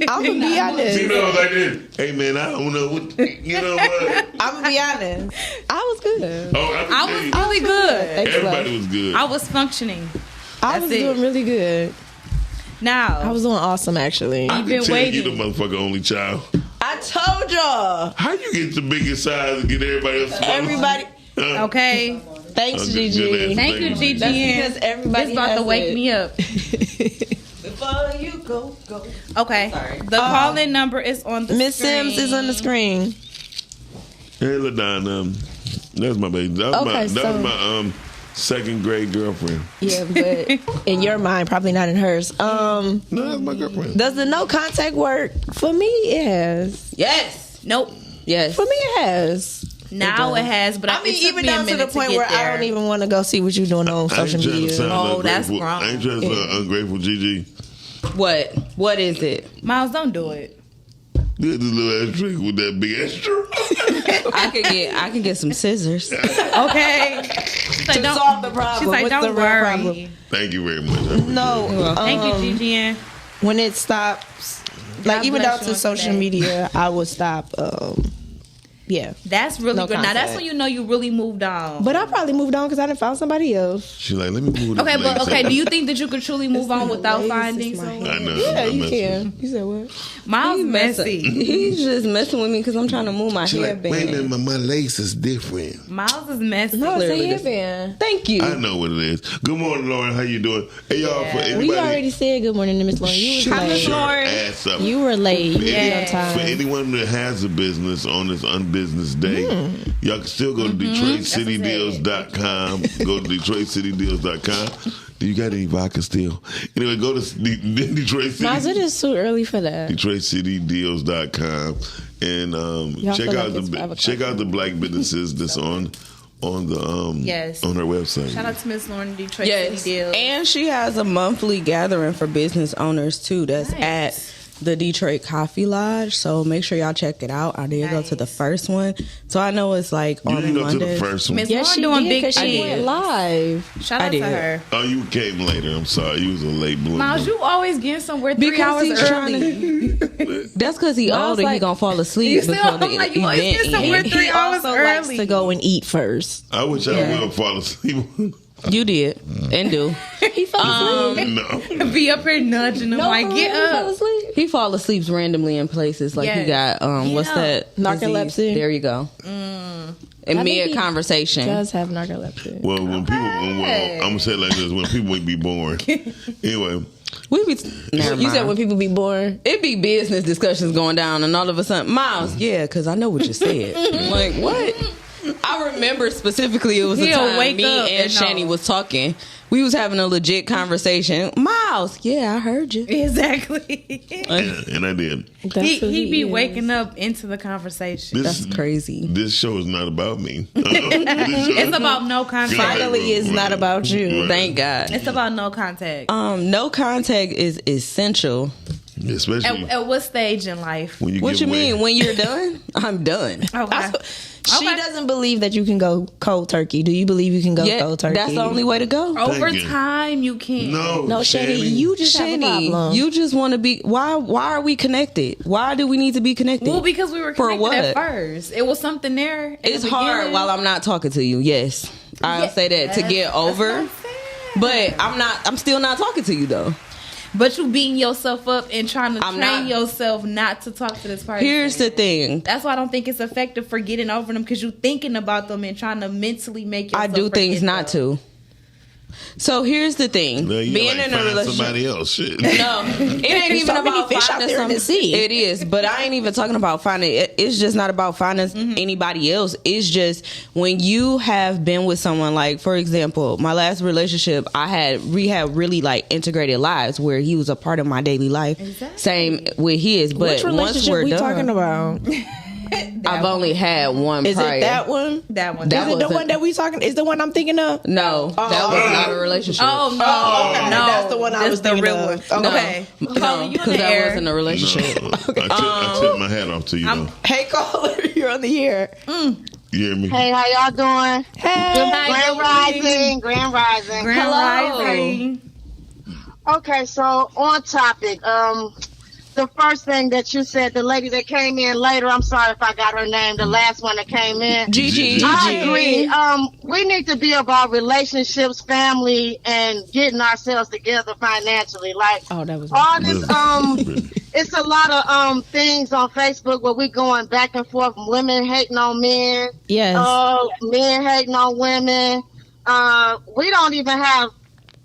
I'm gonna be honest. You know, like this. Hey man, I don't know what. You know what? I'm gonna be honest. I was good. I was really good. Everybody was good. I was functioning. I was doing really good. Now I was doing awesome, actually. I You've can been tell waiting. you the motherfucker only child. I told y'all. How you get the biggest size and get everybody else smaller? Everybody. Okay. Thanks, Okay, Gigi. good answer. Thank you, Gigi. That's because everybody It's about has to wake it. me up. Before you go. Okay. The call-in number is on the Miss screen. Sims is on the screen. Hey, LaDon, that's my baby. That was Okay, that was my second grade girlfriend. Yeah, but in your mind, probably not in hers. No, that's my girlfriend. Does the no contact work? For me, it has. Yes. Nope. Yes. For me, it has. Now it has, but I mean, it took even me a down to the minute point get where I there. don't even want to go see what you're doing on social media. Oh, that's wrong. I ain't trying to sound ungrateful, Gigi. What? What is it? Miles, don't do it. Get this little ass drink with that big extra. I can get some scissors. Okay. She's like, To solve the problem. She's like, What's don't the real worry. problem? Thank you very much. No. Thank you, Gigi. When it stops, like God even bless down you to on social today. media, I will stop. Yeah. That's really No good. Now that's contact. when you know you really moved on. But I probably moved on because I done found somebody else. She's like, let me move. Okay, this but lace okay, up. do you think that you could truly move on without finding someone? I know. Yeah, I'm you messing. can. You said what? Miles He's messy. He's just messing with me because I'm trying to move my She's like, hairband. wait a minute, my lace is different. Miles is messy. No, it's a Clearly headband. Thank you. I know what it is. Good morning, Lauren. How you doing? Hey, y'all, for anybody. We already said good morning to Miss Lauren. You was Shut late. your ass up. You were late. For, You any- were on time. for anyone that has a business on this unbusiness day, y'all can still go to DetroitCityDeals.com. Go to DetroitCityDeals.com. Do you got any vodka still? Anyway, go to Detroit City. Miles, it is too early for that. DetroitCityDeals.com and Y'all check feel out like it's 5 the black businesses that's on the Yes. on her website. Shout out to Miss Lauren, Detroit Yes, City Deals. and she has a monthly gathering for business owners too. That's at the Detroit Coffee Lodge. So make sure y'all check it out. I did go to the first one, so I know it's like You on didn't go to the Mondays. first one. Miss Yes, Lauren she doing did big because she went things. live. Shout I out to did. her. Oh, you came later. I'm sorry. You was a late bloomer. Miles, you always getting somewhere 3 hours he's early. That's because he Miles older. He like- gonna fall asleep You still- before the I'm like, you always event get somewhere ends. 3 He hours also likes early. to go and eat first. I wish I would fall asleep. You did and do. He fell asleep. No. Be up here nudging him like, get up. He fall asleep randomly in places like he got what's that? Narcolepsy. Disease? There you go. In mid conversation. Does have narcolepsy. Well, when people, I'm gonna say it like this: when people be born. Anyway, You said when people be born, it be business discussions going down, and all of a sudden, Miles, because I know what you said. I'm like, what? I remember specifically it was the time me and Chanie was talking. We was having a legit conversation. Miles, I heard you. Exactly. and I did. He be waking up into the conversation. That's crazy. This show is not about me. It's about no contact. Finally, it's not about you. Right. Thank God. It's about no contact. No contact is essential. Especially at what stage in life? What you mean? When you're done? I'm done. Okay. She doesn't believe that you can go cold turkey. Do you believe you can go cold turkey? That's the only way to go. Over time, you can. No, Chanie, you just have a problem. You just want to be. Why are we connected? Why do we need to be connected? Well, because we were connected at first. It was something there. It's hard while I'm not talking to you. Yes, I'll say that to get over. But I'm still not talking to you though. But you beating yourself up and trying to train yourself not to talk to this person. Here's the thing. That's why I don't think it's effective for getting over them, because you're thinking about them and trying to mentally make yourself I do things not to. So here's the thing. No, being in a relationship. Somebody else. Shit. No, it ain't even about finding somebody. It is, but I ain't even talking about finding. It's just not about finding anybody else. It's just when you have been with someone. Like, for example, my last relationship, we had really like integrated lives where he was a part of my daily life. Exactly. Same with his. But which relationship once we're done, talking about? I've only had one. Is prior. it that one? That one. Is it the one that we talking? Is the one I'm thinking of? No, that was not a relationship. Oh no, okay. No, that's the one I was thinking real of. One. Okay, no, because that wasn't a relationship. No. I tip my hat off to you. Though. Hey, caller, you're on the air. You hear me? Hey, how y'all doing? Hey, Grand Rising. Okay, so on topic. The first thing that you said, the lady that came in later, I'm sorry if I got her name, the last one that came in. Gigi. I agree. We need to be about relationships, family, and getting ourselves together financially. Like, all this, it's a lot of things on Facebook where we going back and forth, women hating on men. Yes. Men hating on women. We don't even have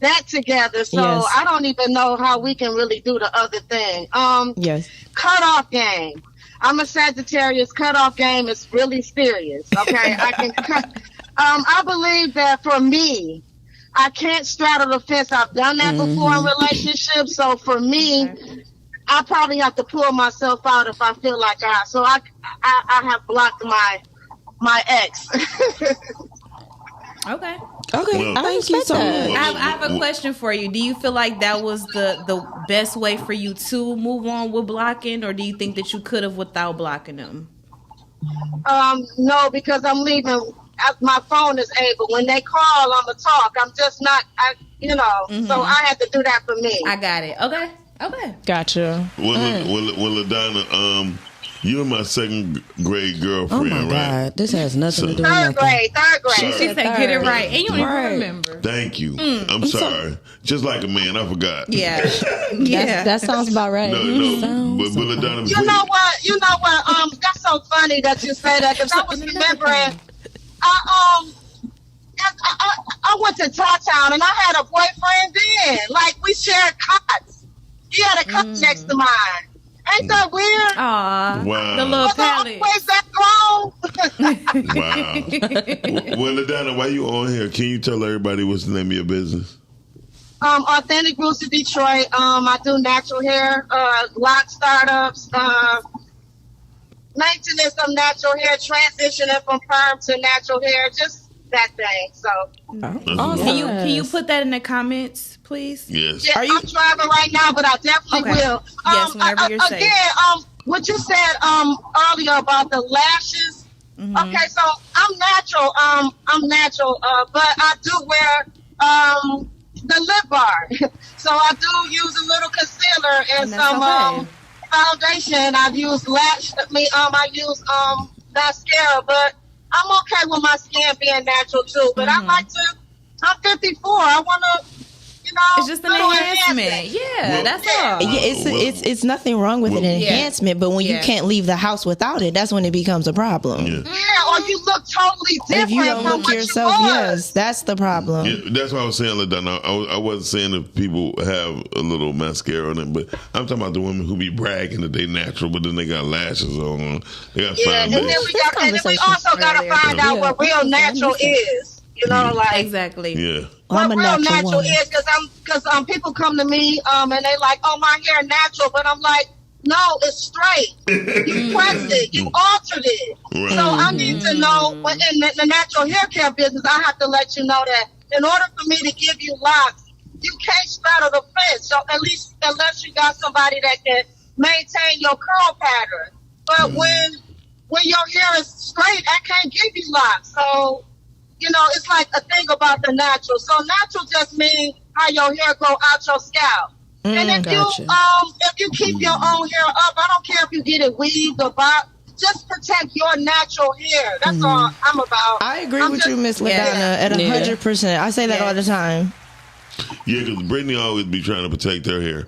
that together, so yes. I don't even know how we can really do the other thing. Yes. Cutoff game. I'm a Sagittarius. Cutoff game is really serious. Okay, I can cut. I believe that for me, I can't straddle the fence. I've done that before in relationships. So for me, I probably have to pull myself out if I feel like So I have blocked my ex. Okay. Well, thank you so much. I have a question for you. Do you feel like that was the best way for you to move on with blocking, or do you think that you could have without blocking them? No, because I'm leaving. My phone is able. When they call, I'm going to talk. I'm just not, so I had to do that for me. I got it. Okay. Gotcha. Well, LaDonna, you're my second grade girlfriend, right? Oh my God, this has nothing to do with third grade. She said get it right, and you don't even remember. Thank you. I'm sorry. Just like a man, I forgot. Yeah. That sounds about right. No. But LaDonna, You know what? That's so funny that you say that, because I was remembering. I went to Town and I had a boyfriend then. Like, we shared cots. He had a cot next to mine. Ain't that weird? Aw. Wow. The little palette. Was that grown? Wow. Well, LaDonna, while you on here, can you tell everybody what's the name of your business? Authentic Roots of Detroit. I do natural hair, lock startups, maintenance of natural hair, transitioning from perm to natural hair, just that thing. So, awesome. Can you put that in the comments, please? Yes. Yeah, I'm driving right now, but I definitely will. Yes, whenever you're safe. Again, what you said earlier about the lashes. Okay, so I'm natural. But I do wear the lip bar. So I do use a little concealer and some foundation. I've used I use mascara, but I'm okay with my skin being natural too. But I like to I'm 54. I want to, it's just an enhancement. Yeah, that's all. Yeah, it's nothing wrong with an enhancement, but when you can't leave the house without it, that's when it becomes a problem. Yeah, or you look totally different. If you don't from look yourself, yes, that's the problem. Yeah, that's what I was saying, LaDonna. I wasn't saying if people have a little mascara on them, but I'm talking about the women who be bragging that they natural, but then they got lashes on. They got and then we also got to find out what real natural is. Exactly. Yeah. What real natural is, because people come to me and they like, oh, my hair natural, but I'm like, no, it's straight. You pressed it, you altered it. Right. So I need to know, in the natural hair care business, I have to let you know that in order for me to give you locks, you can't straddle the fence. So at least unless you got somebody that can maintain your curl pattern. But when your hair is straight, I can't give you locks. So it's like a thing about the natural. So natural just means how your hair grow out your scalp. And if you keep your own hair up, I don't care if you get it weaved or bobbed, just protect your natural hair. That's all I'm about. I agree with you, Miss LaDonna, at 100%. I say that all the time. Yeah, because Brittany always be trying to protect her hair.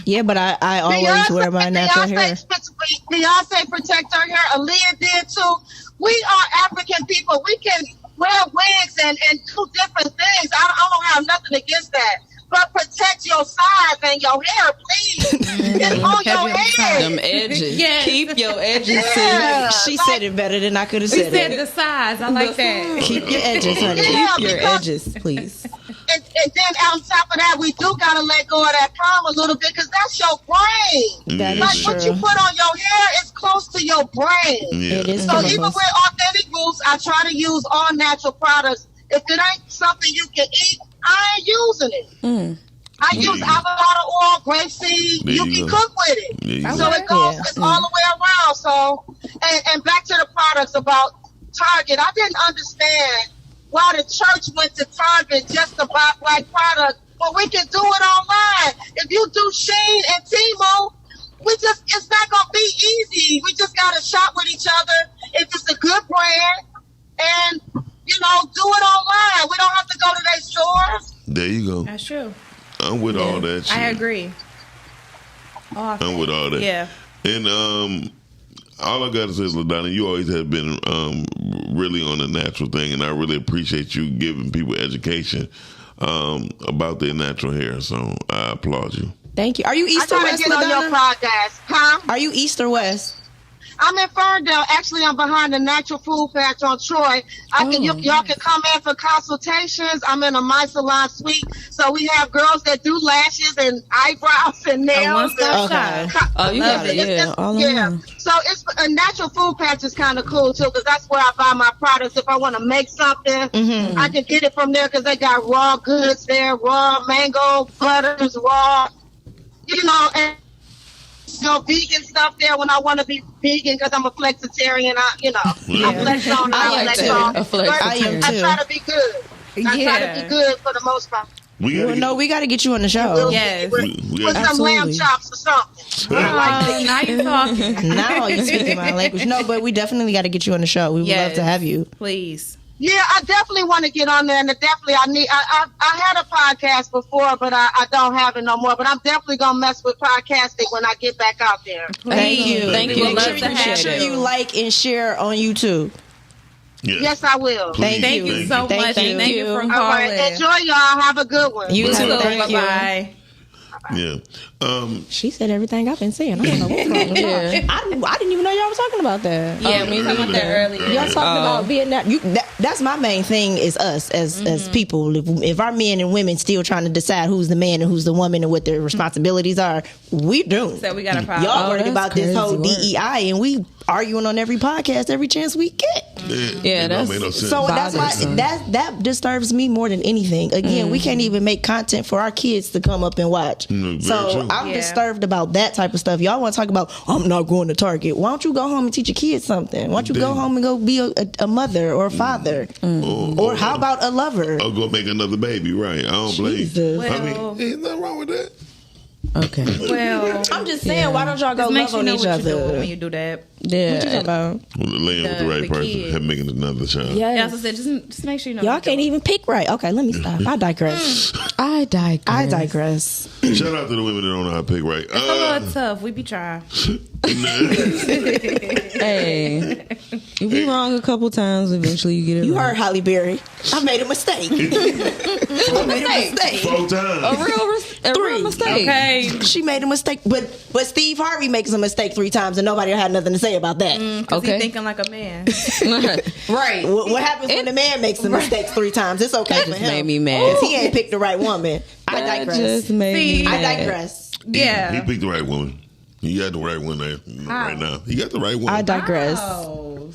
Yeah, but I always wear my natural hair. Beyonce protect her hair. Aaliyah did too. We are African people. We can wear wigs and do different things. I don't have nothing against that. But protect your sides and your hair, please. It's on your head. Them edges. Yes. Keep your edges. Yeah. She said it better than I could have said it. She said the size. I like that. Keep your edges, honey. Keep your edges, please. And then on top of that, we do got to let go of that perm a little bit because that's your brain. That like is what true. you put on your hair is close to your brain. Yeah. It is so even with authentic roots, I try to use all natural products. If it ain't something you can eat, I ain't using it. I use avocado oil, grapeseed. You can cook with it. So it goes it's all the way around. So and back to the products about Target. I didn't understand why the church went to Target just to buy black products, but we can do it online. If you do Shein and Temu, it's not gonna be easy. We just gotta shop with each other if it's a good brand and do it online. We don't have to go to their stores. There you go. That's true. I'm with all that shit. I agree. I'm with all that. Yeah. And all I gotta say is, LaDonna, you always have been really on the natural thing, and I really appreciate you giving people education about their natural hair. So I applaud you. Thank you. Are you East or West, LaDonna? On your podcast, huh? Are you East or West? I'm in Ferndale. Actually, I'm behind the Natural Food Patch on Troy. Y'all can come in for consultations. I'm in a My Salon suite. So we have girls that do lashes and eyebrows and nails. You got it. Yeah. So it's a Natural Food Patch is kind of cool too because that's where I buy my products. If I want to make something, I can get it from there because they got raw goods there, raw mango butters, raw, and vegan stuff there when I want to be vegan because I'm a flexitarian. I flex on. I am too. I try to be good. I try to be good for the most part. We got to get you on the show. Yes. With some lamb chops or something. Now you're talking. Now you're speaking my language. No, but we definitely got to get you on the show. We would love to have you. Please. Yeah, I definitely want to get on there, and I had a podcast before, but I don't have it no more. But I'm definitely gonna mess with podcasting when I get back out there. Thank you. Thank you. Make sure you like and share on YouTube. Yes, I will. Thank you so much. Thank you for calling. All right, enjoy, y'all. Have a good one. You too. Bye. Yeah. She said everything I've been saying. I don't know what's wrong with her. I didn't even know y'all were talking about that. Yeah, we talked about that earlier. Y'all talking about being that's my main thing is us as people. If our men and women still trying to decide who's the man and who's the woman and what their responsibilities are, we do. So we got a problem. Y'all worried about this whole DEI and we arguing on every podcast every chance we get. Yeah, that's made no sense. So that's why that disturbs me more than anything. Again, we can't even make content for our kids to come up and watch. So I'm disturbed about that type of stuff. Y'all want to talk about I'm not going to Target. Why don't you go home and teach your kids something? Why don't you go home and go be a mother or a father? Or how about a lover? Or go make another baby, right? I don't blame you. Well, I mean, ain't nothing wrong with that. Okay. Well, I'm just saying, why don't y'all go make love on each other when you do that? Yeah. What you talking about? Laying with the right person and making another child. Yeah, as I said, just make sure you know. Y'all can't even pick right. Okay, let me stop. I digress. I digress. Shout out to the women that don't know how to pick right. It's a little tough. We be trying. Hey, if we wrong a couple times, eventually you get it. You right. heard Holly Berry. I made a mistake. I made a mistake. 4 times. A real mistake. Okay. She made a mistake. But Steve Harvey makes a mistake 3 times and nobody had nothing to say about that. Okay. He's thinking like a man. Right. What happens when a man makes a mistake 3 times? It's okay That for just him. made me mad. Because he ain't picked the right woman. I That digress. just made me I mad. digress. Yeah. He picked the right woman. He got the right one there right now. He got the right one. I digress. Oh.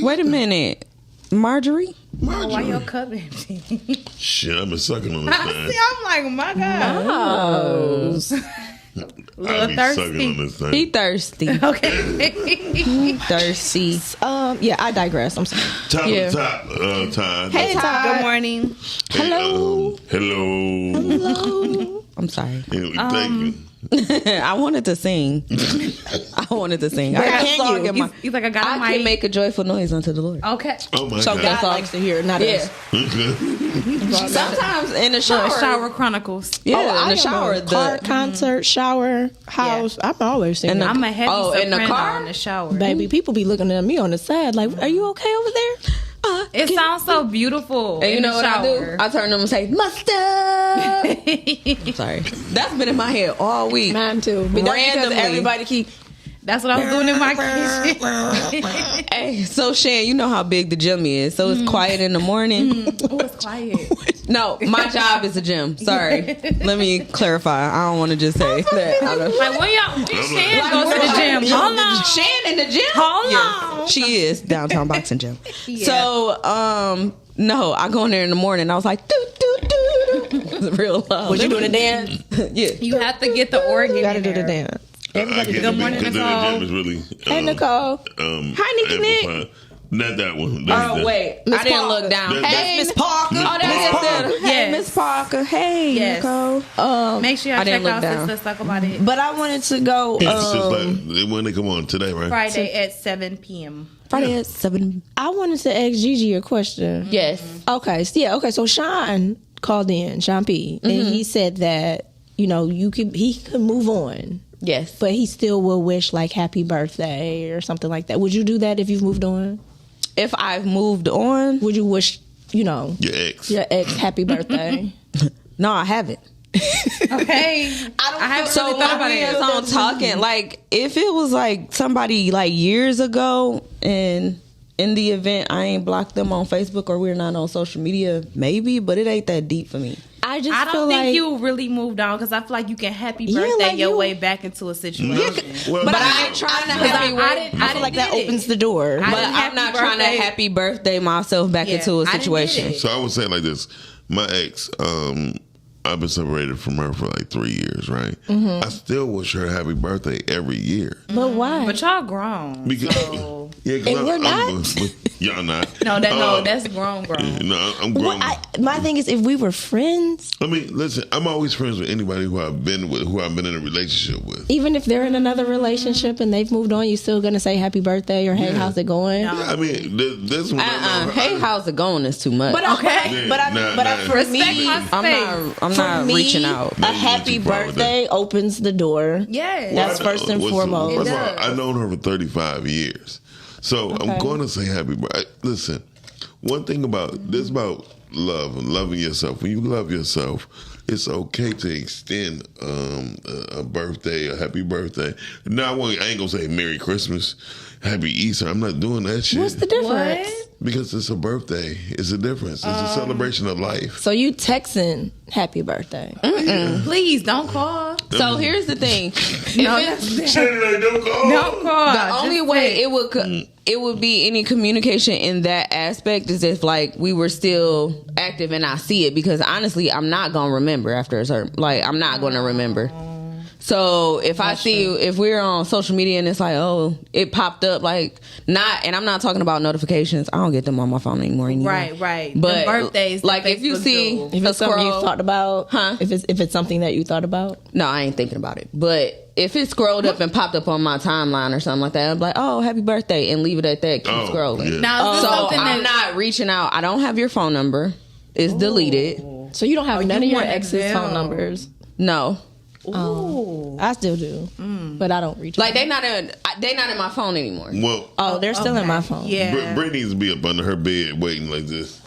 Wait a minute. Marjorie? Oh, why your cup empty? Shit, I've been sucking on this thing. See, I'm like, my God. I be sucking on this thing. He thirsty. Okay. Thirsty. Yeah, I digress. I'm sorry. Top of the top, Todd. Hey, Todd. Good morning. Hello. Hello. I'm sorry. Anyway, thank you. I wanted to sing. I wanted to sing. I got a song in my. He's like, I got I can make a joyful noise unto the Lord. Okay. Oh my So God. God likes to hear it, not us. Sometimes in the shower. Shower Chronicles. Yeah, in I the shower. am a car, concert, shower, house. I'm always singing. I'm a heavy in the soprano car? in the shower. Baby, people be looking at me on the side like, are you okay over there? It sounds so beautiful. And you in know the what I shower. do? I turn them and say, mustard. I'm sorry. That's been in my head all week. Mine too. But that's because Randomly. everybody keep. That's what I was doing in my kitchen. Hey, so Shan, you know how big the gym is. So it's quiet in the morning. Oh, it's quiet. No, my job is a gym. Sorry. Let me clarify. I don't want to just say that. Like, when y'all Shan goes to the gym. Hold on. Shan in the gym? Hold on. She is downtown boxing gym. So, no, I go in there in the morning. I was like, doo, doo, doo, doo. It's real loud. Was you doing a dance? Yeah. You have to get the organ. You got to in do the there. dance. Good morning, Because Nicole. the gym is really. Hey, Nicole. Hi, Nikki Nick. amplified. Not that one. Oh, wait. I didn't look down. That- Hey, Miss Parker. Oh, that's it. Hey, Miss Parker. Hey, Yes. Nicole. Make sure y'all I didn't check look out down. Sister Talk About It But I wanted to go. It's just like when they come on today, right? Friday at 7 p.m. Friday at 7. I wanted to ask Gigi a question. Yes. Okay. So okay. So Sean called in, Sean P, and he said that he could move on. Yes. But he still will wish like happy birthday or something like that. Would you do that if you've moved on? If I've moved on, would you wish, Your ex. your ex happy birthday? No, I haven't. Okay. I haven't really thought about it. So I'm talking like if it was like somebody like years ago and in the event I ain't blocked them on Facebook or we're not on social media, maybe, but it ain't that deep for me. I I don't think you really moved on because I feel like you can happy birthday your way back into a situation. But I ain't trying to happy I feel like that opens the door. But I'm not trying to happy birthday myself back into a situation. So I would say it like this: my ex, I've been separated from her for like 3 years, right? Mhm. I still wish her happy birthday every year. But why? But y'all grown. Because, So. yeah, And we're not? Y'all not. No, that's grown. No, I'm grown. My thing is, if we were friends, I mean, listen, I'm always friends with anybody who I've been with, who I've been in a relationship with. even if they're in another relationship and they've moved on, you still gonna say happy birthday or hey, how's it going? Yeah, I mean, this one. Hey, how's it going is too much. But okay, for me, I'm not reaching out. A happy birthday opens the door. Yeah, that's first and foremost. First of all, I've known her for 35 years. So I'm going to say happy birthday. Listen, one thing about love and loving yourself. When you love yourself, it's okay to extend a birthday, a happy birthday. Now, I ain't gonna say Merry Christmas, Happy Easter. I'm not doing that shit. What's the difference? Because it's a birthday. It's a difference. It's a celebration of life. So you texting happy birthday? Please don't call. So here's the thing. Don't call. Don't call. The only way it would be any communication in that aspect is if like we were still active and I see it, because honestly I'm not gonna remember after a certain, like I'm not gonna remember. So if I see you, if we're on social media and it's like, oh, it popped up, like and I'm not talking about notifications. I don't get them on my phone anymore. Right. But the birthdays, like the if you see, if it's something you thought about, if it's something that you thought about, no, I ain't thinking about it. But if it scrolled up and popped up on my timeline or something like that, I'm like, oh, happy birthday, and leave it at that. Keep scrolling. Yeah. Now, so I'm not reaching out. I don't have your phone number. It's deleted. So you don't have none of your ex's phone numbers? No. I still do, but I don't reach. Like they not in my phone anymore. Well, they're still in my phone. Yeah. Brittany needs to be up under her bed waiting like this.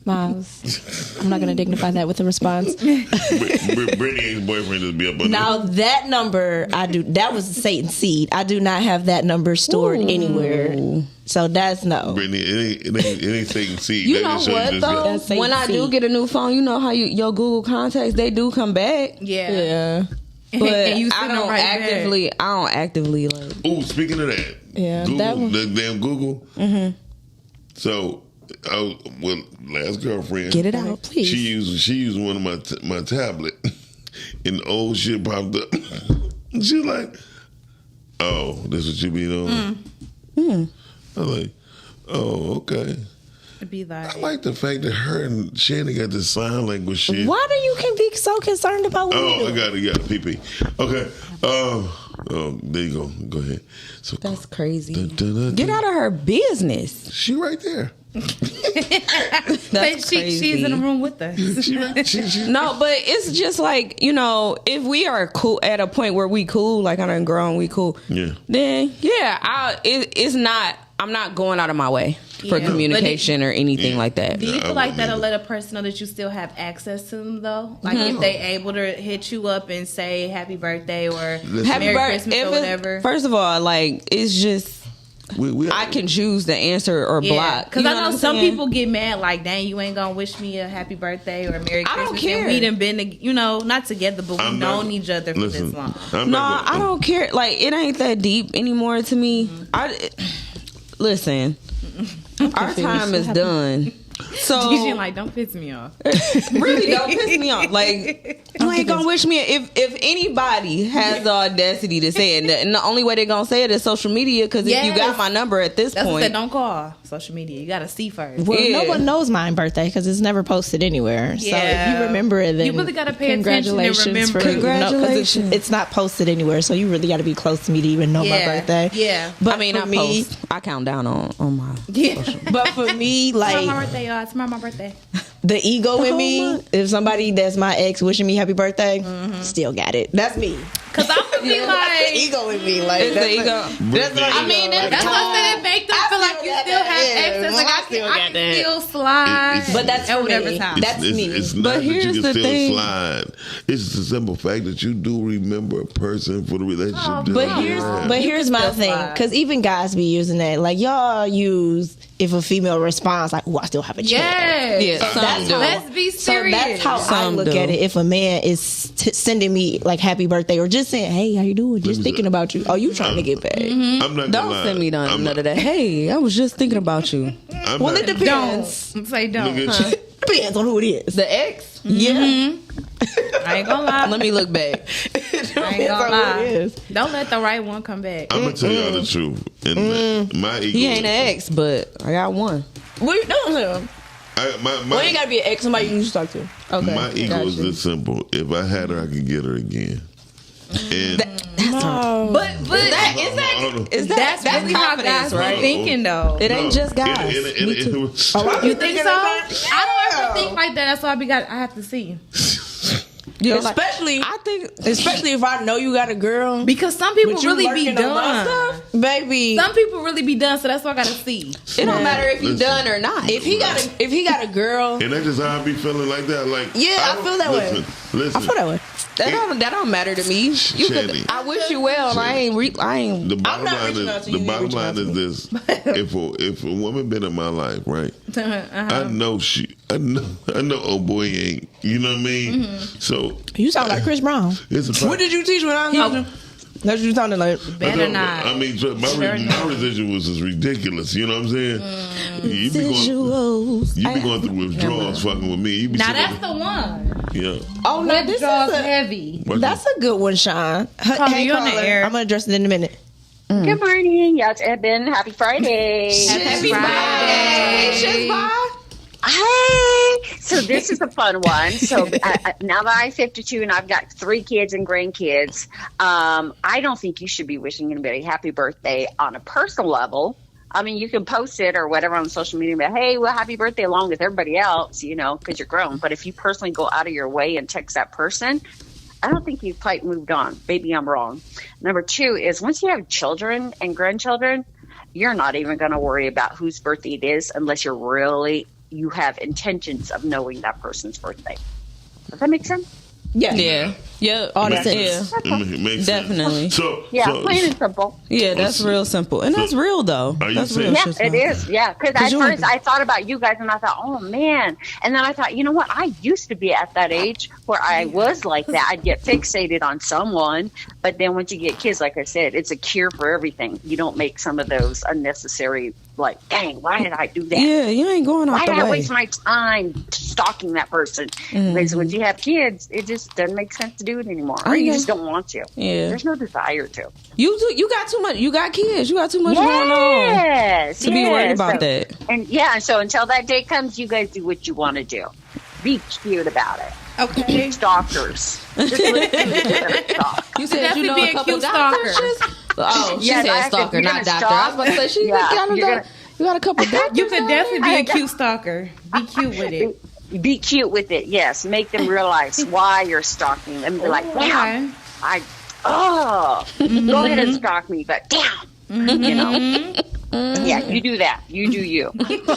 Miles, I'm not going to dignify that with a response. Brittany's boyfriend just be up under. Now that number, I do. That was Satan's seed. I do not have that number stored anywhere. So that's no. Brittany, it ain't Satan's seed. You know what though? When I do get a new phone, you know how your Google contacts, they do come back. Yeah. But I don't actively like. Oh, speaking of that, Google, the damn Google. Mm-hmm. So, last girlfriend, get it out, please. She used one of my tablet, and the old shit popped up. She like, oh, this what you be on? I was like, oh, okay. Be like, I like the fact that her and Chanie got this sign language shit. Why do you be so concerned about what you do? I got it, pee. Okay. There you go. Go ahead. So that's crazy. Get out of her business. She right there. That's crazy. She's in the room with us. No, but it's just like, if we are cool at a point where we cool, like I done grown, we cool. Yeah. Then it's not. I'm not going out of my way for communication or anything like that. Do you feel like that'll let a person know that you still have access to them though? Like if they able to hit you up and say happy birthday or Merry Christmas or whatever? First of all, like it's just I can choose to answer or block. Because I know some people get mad like, dang, you ain't gonna wish me a happy birthday or a Merry Christmas. I don't care. And we done been, not together, but we've known each other for this long. I don't care. Like it ain't that deep anymore to me. Listen, our time is done. So Gigi, like, don't piss me off. Really, don't piss me off. Like, you ain't gonna wish me. If anybody has the audacity to say it, and the only way they're gonna say it is social media. Because if you got my number at this point, what I said, don't call social media. You gotta see first. Well, no one knows my birthday because it's never posted anywhere. So if you remember it, then you really gotta pay attention and remember. Congratulations, it's not posted anywhere. So you really got to be close to me to even know my birthday. Yeah, but I count down on my. Yeah, but for me, like tomorrow my birthday, y'all. Tomorrow my birthday. The ego in me, if somebody that's my ex wishing me happy birthday, still got it. That's me. Cause I'm gonna be like the ego in me, like it's the ego. That's my I mean, that's what I said. It make them feel like you still have access. Like I can still slide, but that's at for whatever me. time. That's me. It's not that you can still slide. It's the simple fact that you do remember a person for the relationship. But here's my thing, because even guys be using that. Like y'all use if a female responds like, "Oh, I still have a chance." Yeah. Let's be serious. So that's how I look at it. If a man is sending me like happy birthday or just saying, "Hey, how you doing?" Just thinking about you. Oh, you trying to get paid? I'm not don't lie. send me none of that. Hey, I was just thinking about you. Well, it depends. Don't say don't. Depends on who it is. The ex? Yeah. I ain't gonna lie. Let me look back. I ain't gonna lie. Don't let the right one come back. I'm gonna tell y'all the truth. And my ego. He ain't an ex, but I got one. Well, you don't. Well, you gotta be an ex, somebody you used to talk to. Okay. My ego is this simple. If I had her, I could get her again. And that's really how guys be thinking though. It ain't just guys. Me too. You think so? I don't ever think like that. That's why I have to see. Especially if I know you got a girl, because some people really be done, baby. Some people really be done, so that's why I gotta see. It don't matter if you done or not. If he got a girl, and that's just how I be feeling like that. Like I feel that way. Listen, I feel that way. That don't matter to me. I wish you well. I ain't. The bottom line is this: if a woman been in my life, right? I know old boy ain't. You know what I mean? Mm-hmm. So you sound like Chris Brown. What did you teach when I was young? That's what you sounding like. Better not. I mean, my residual was just ridiculous. You know what I'm saying? You be going through withdrawals fucking with me. Now that's the one. Yeah. Oh, no, this is heavy. That's a good one, Sean. Hey, you on the caller. air. I'm going to address it in a minute. Good morning. Yeah, it's Eben. Happy Friday. Happy Friday. Shizba. Hey. So this is a fun one. So now that I'm 52 and I've got 3 kids and grandkids, I don't think you should be wishing anybody happy birthday on a personal level. I mean, you can post it or whatever on social media, but hey, well, happy birthday along with everybody else, you know, because you're grown. But if you personally go out of your way and text that person, I don't think you've quite moved on. Maybe I'm wrong. Number 2 is once you have children and grandchildren, you're not even going to worry about whose birthday it is unless you have intentions of knowing that person's birthday. Does that make sense? Yeah. All the sense. Makes Definitely. Sense. So plain and simple. Yeah, that's real simple. And that's real, though. That's real. Yeah, it is. Yeah, because at first I thought about you guys and I thought, oh, man. And then I thought, you know what? I used to be at that age where I was like that. I'd get fixated on someone. But then once you get kids, like I said, it's a cure for everything. You don't make some of those unnecessary, like, dang, why did I do that? Yeah, you ain't going off why the did way. I waste my time stalking that person? Because when you have kids, it just doesn't make sense to do it anymore. Or you just don't want to. Yeah. There's no desire to. You got too much. You got kids. You got too much going on to be worried about that. And so until that day comes, you guys do what you want to do. Be cute about it. Okay. Stalkers. Just listen to different stalk. You said you know be a couple doctors. Oh, she said stalker, not doctor. I was about to say she you got a couple doctors. You could definitely be a cute stalker. Be cute with it. Be cute with it. Yes, make them realize why you're stalking them. Be like, damn, go ahead and stalk me, but damn, you know. Yeah, you do that. You do you.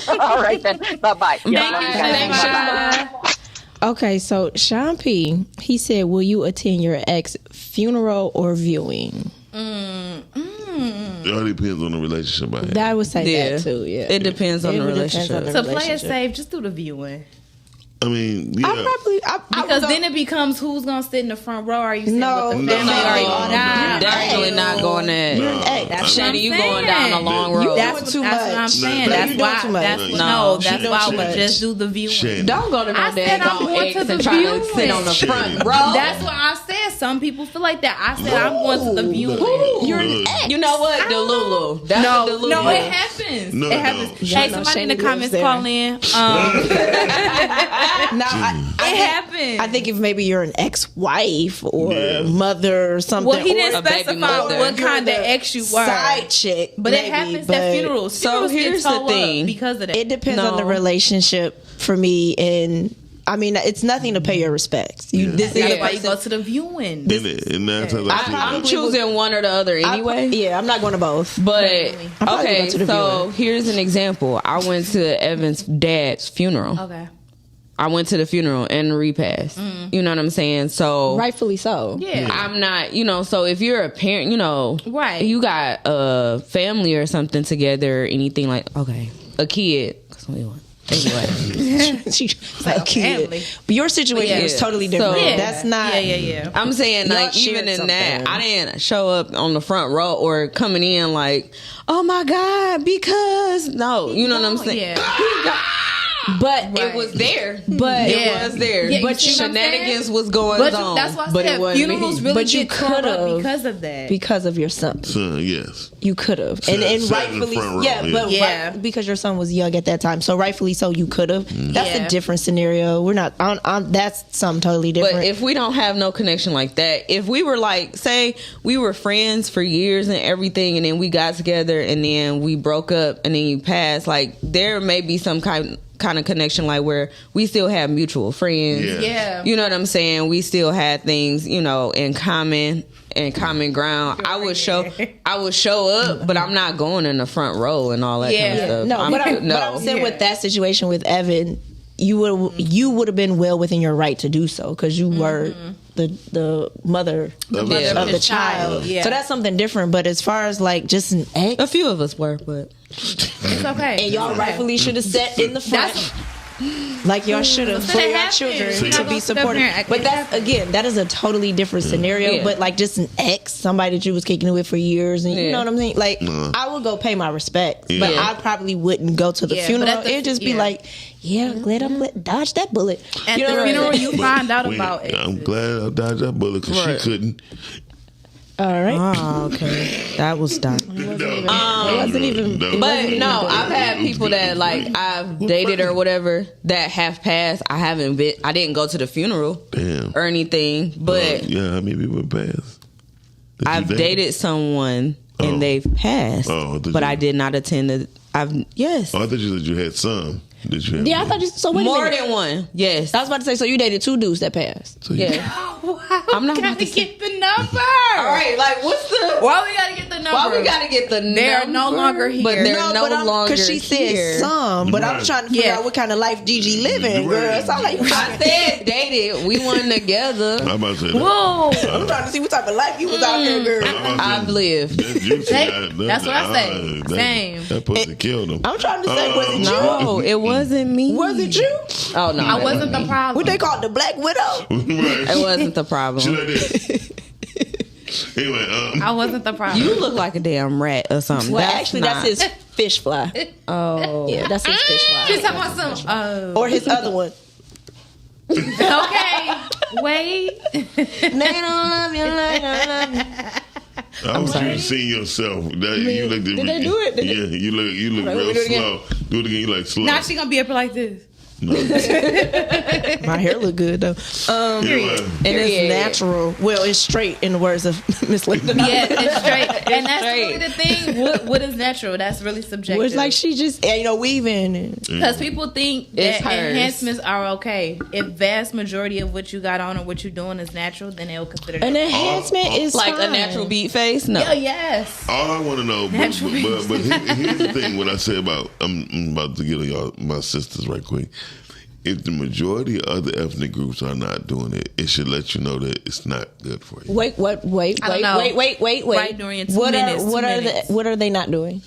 All right then. Bye-bye. Thanks. Okay, so Sean P, he said, will you attend your ex funeral or viewing? It all depends on the relationship I have. I would say that too, yeah. It depends on the relationship. So play it safe, just do the viewing. I mean, yeah. Because then it becomes who's gonna sit in the front row. Are you sitting with the family? Are you not? Definitely not going that. That's Chanie, you going down a long road. That's what I'm saying. That's why we just do the viewing. Don't go to no said I'm going to the viewing. Sit on the front row. That's what I said. Some people feel like that. I said I'm going to the viewing. You're an ex. You know what, Delulu? No, it happens. It happens. Hey, somebody in the comments call in. It happened. I think if maybe you're an ex-wife or mother or something. Well, he didn't specify what kind of ex you were. Side chick. But it happens at funerals. So here's the thing. Because of that. It depends on the relationship for me. And I mean, it's nothing to pay your respects. This is why you go to the viewing. I'm choosing one or the other anyway. I'm not going to both. But okay, so here's an example. I went to Evan's dad's funeral. Okay. I went to the funeral and the repast. You know what I'm saying? So rightfully so. Yeah. I'm not, so if you're a parent, right. You got a family or something together or anything like, okay, a kid. Anyway. She's like a kid. But your situation is totally different. So, that's not. Yeah. I'm saying, like, even in that, I didn't show up on the front row or coming in like, oh my God, because, no. You know what I'm saying? Yeah. But it was there. But it was there. Yeah, but shenanigans was going on. That's why I said funerals really get torn up because of that. Because of your son. Yes. You could have. And rightfully, right, because your son was young at that time. So rightfully so, you could have. That's a different scenario. We're not, that's something totally different. But if we don't have no connection like that, if we were like, say we were friends for years and everything, and then we got together and then we broke up and then you passed, like there may be some kind of connection, like where we still have mutual friends. Yeah. You know what I'm saying? We still had things, in common and common ground. I would show up, but I'm not going in the front row and all that kind of stuff. No, but I'm saying with that situation with Evan, you would have been well within your right to do so because you were the mother of the child. Yeah. So that's something different. But as far as like just an ex, a few of us were, but it's okay. And y'all rightfully should have sat in the front. Like y'all should have for your children to be supportive. But that is a totally different scenario. Yeah. But like just an ex, somebody that you was kicking it with for years, and you know what I'm saying. Like I would go pay my respects, but I probably wouldn't go to the funeral. It'd just be like, glad I'm dodge that bullet. At the funeral, you find out about it. I'm glad I dodged that bullet because she couldn't. All right. Oh, okay. That was done. It wasn't even. But no, I've had people that like I've dated or whatever that have passed. I didn't go to the funeral or anything. But yeah, how many people passed? I've dated someone and they've passed. But I did not attend the. Yes. Oh, I thought you said you had some. Did you have I thought you. So wait more a minute. than one. Yes. I was about to say. So you dated 2 dudes that passed. I'm not going to get the number. All right, like what's the? Why we gotta get the number? Why we gotta get the number? They're no longer here. But they're no longer because she said here. some. But I'm trying to figure out what kind of life Gigi living, girl. It's not like I said dated. We weren't together. I'm about to say that. Whoa! I'm trying to see what type of life you was out here, girl. I've lived. That's what I say. Same. That pussy killed him. I'm trying to say, was it you? No, it wasn't me. Was it you? Oh no, I wasn't the problem. What they call it, the Black Widow? It wasn't the problem. Anyway, I wasn't the problem. You look like a damn rat or something. Well, that's his fish fly. Oh, yeah, that's his fish fly. She's talking about some. Or his other one. Okay, wait. They don't love you like I love you. I was you seeing yourself. Did they do it? Yeah, you look real slow. Do it again. You like slow. Now she gonna be up like this. No. My hair look good though. And it's natural. Well, it's straight in the words of Miss Linda. Yeah, it's straight. And that's really the thing. What is natural? That's really subjective. Well, it's like she just, weaving. Because people think that enhancements are okay. If vast majority of what you got on or what you're doing is natural, then they'll consider it. An enhancement is like fine. a natural beat face. No. Yeah, yes. All I want to know, but here's the thing. What I say about I'm about to get on y'all, my sisters, right quick. If the majority of other ethnic groups are not doing it, it should let you know that it's not good for you. Wait. Right during 2 minutes. What are they not doing?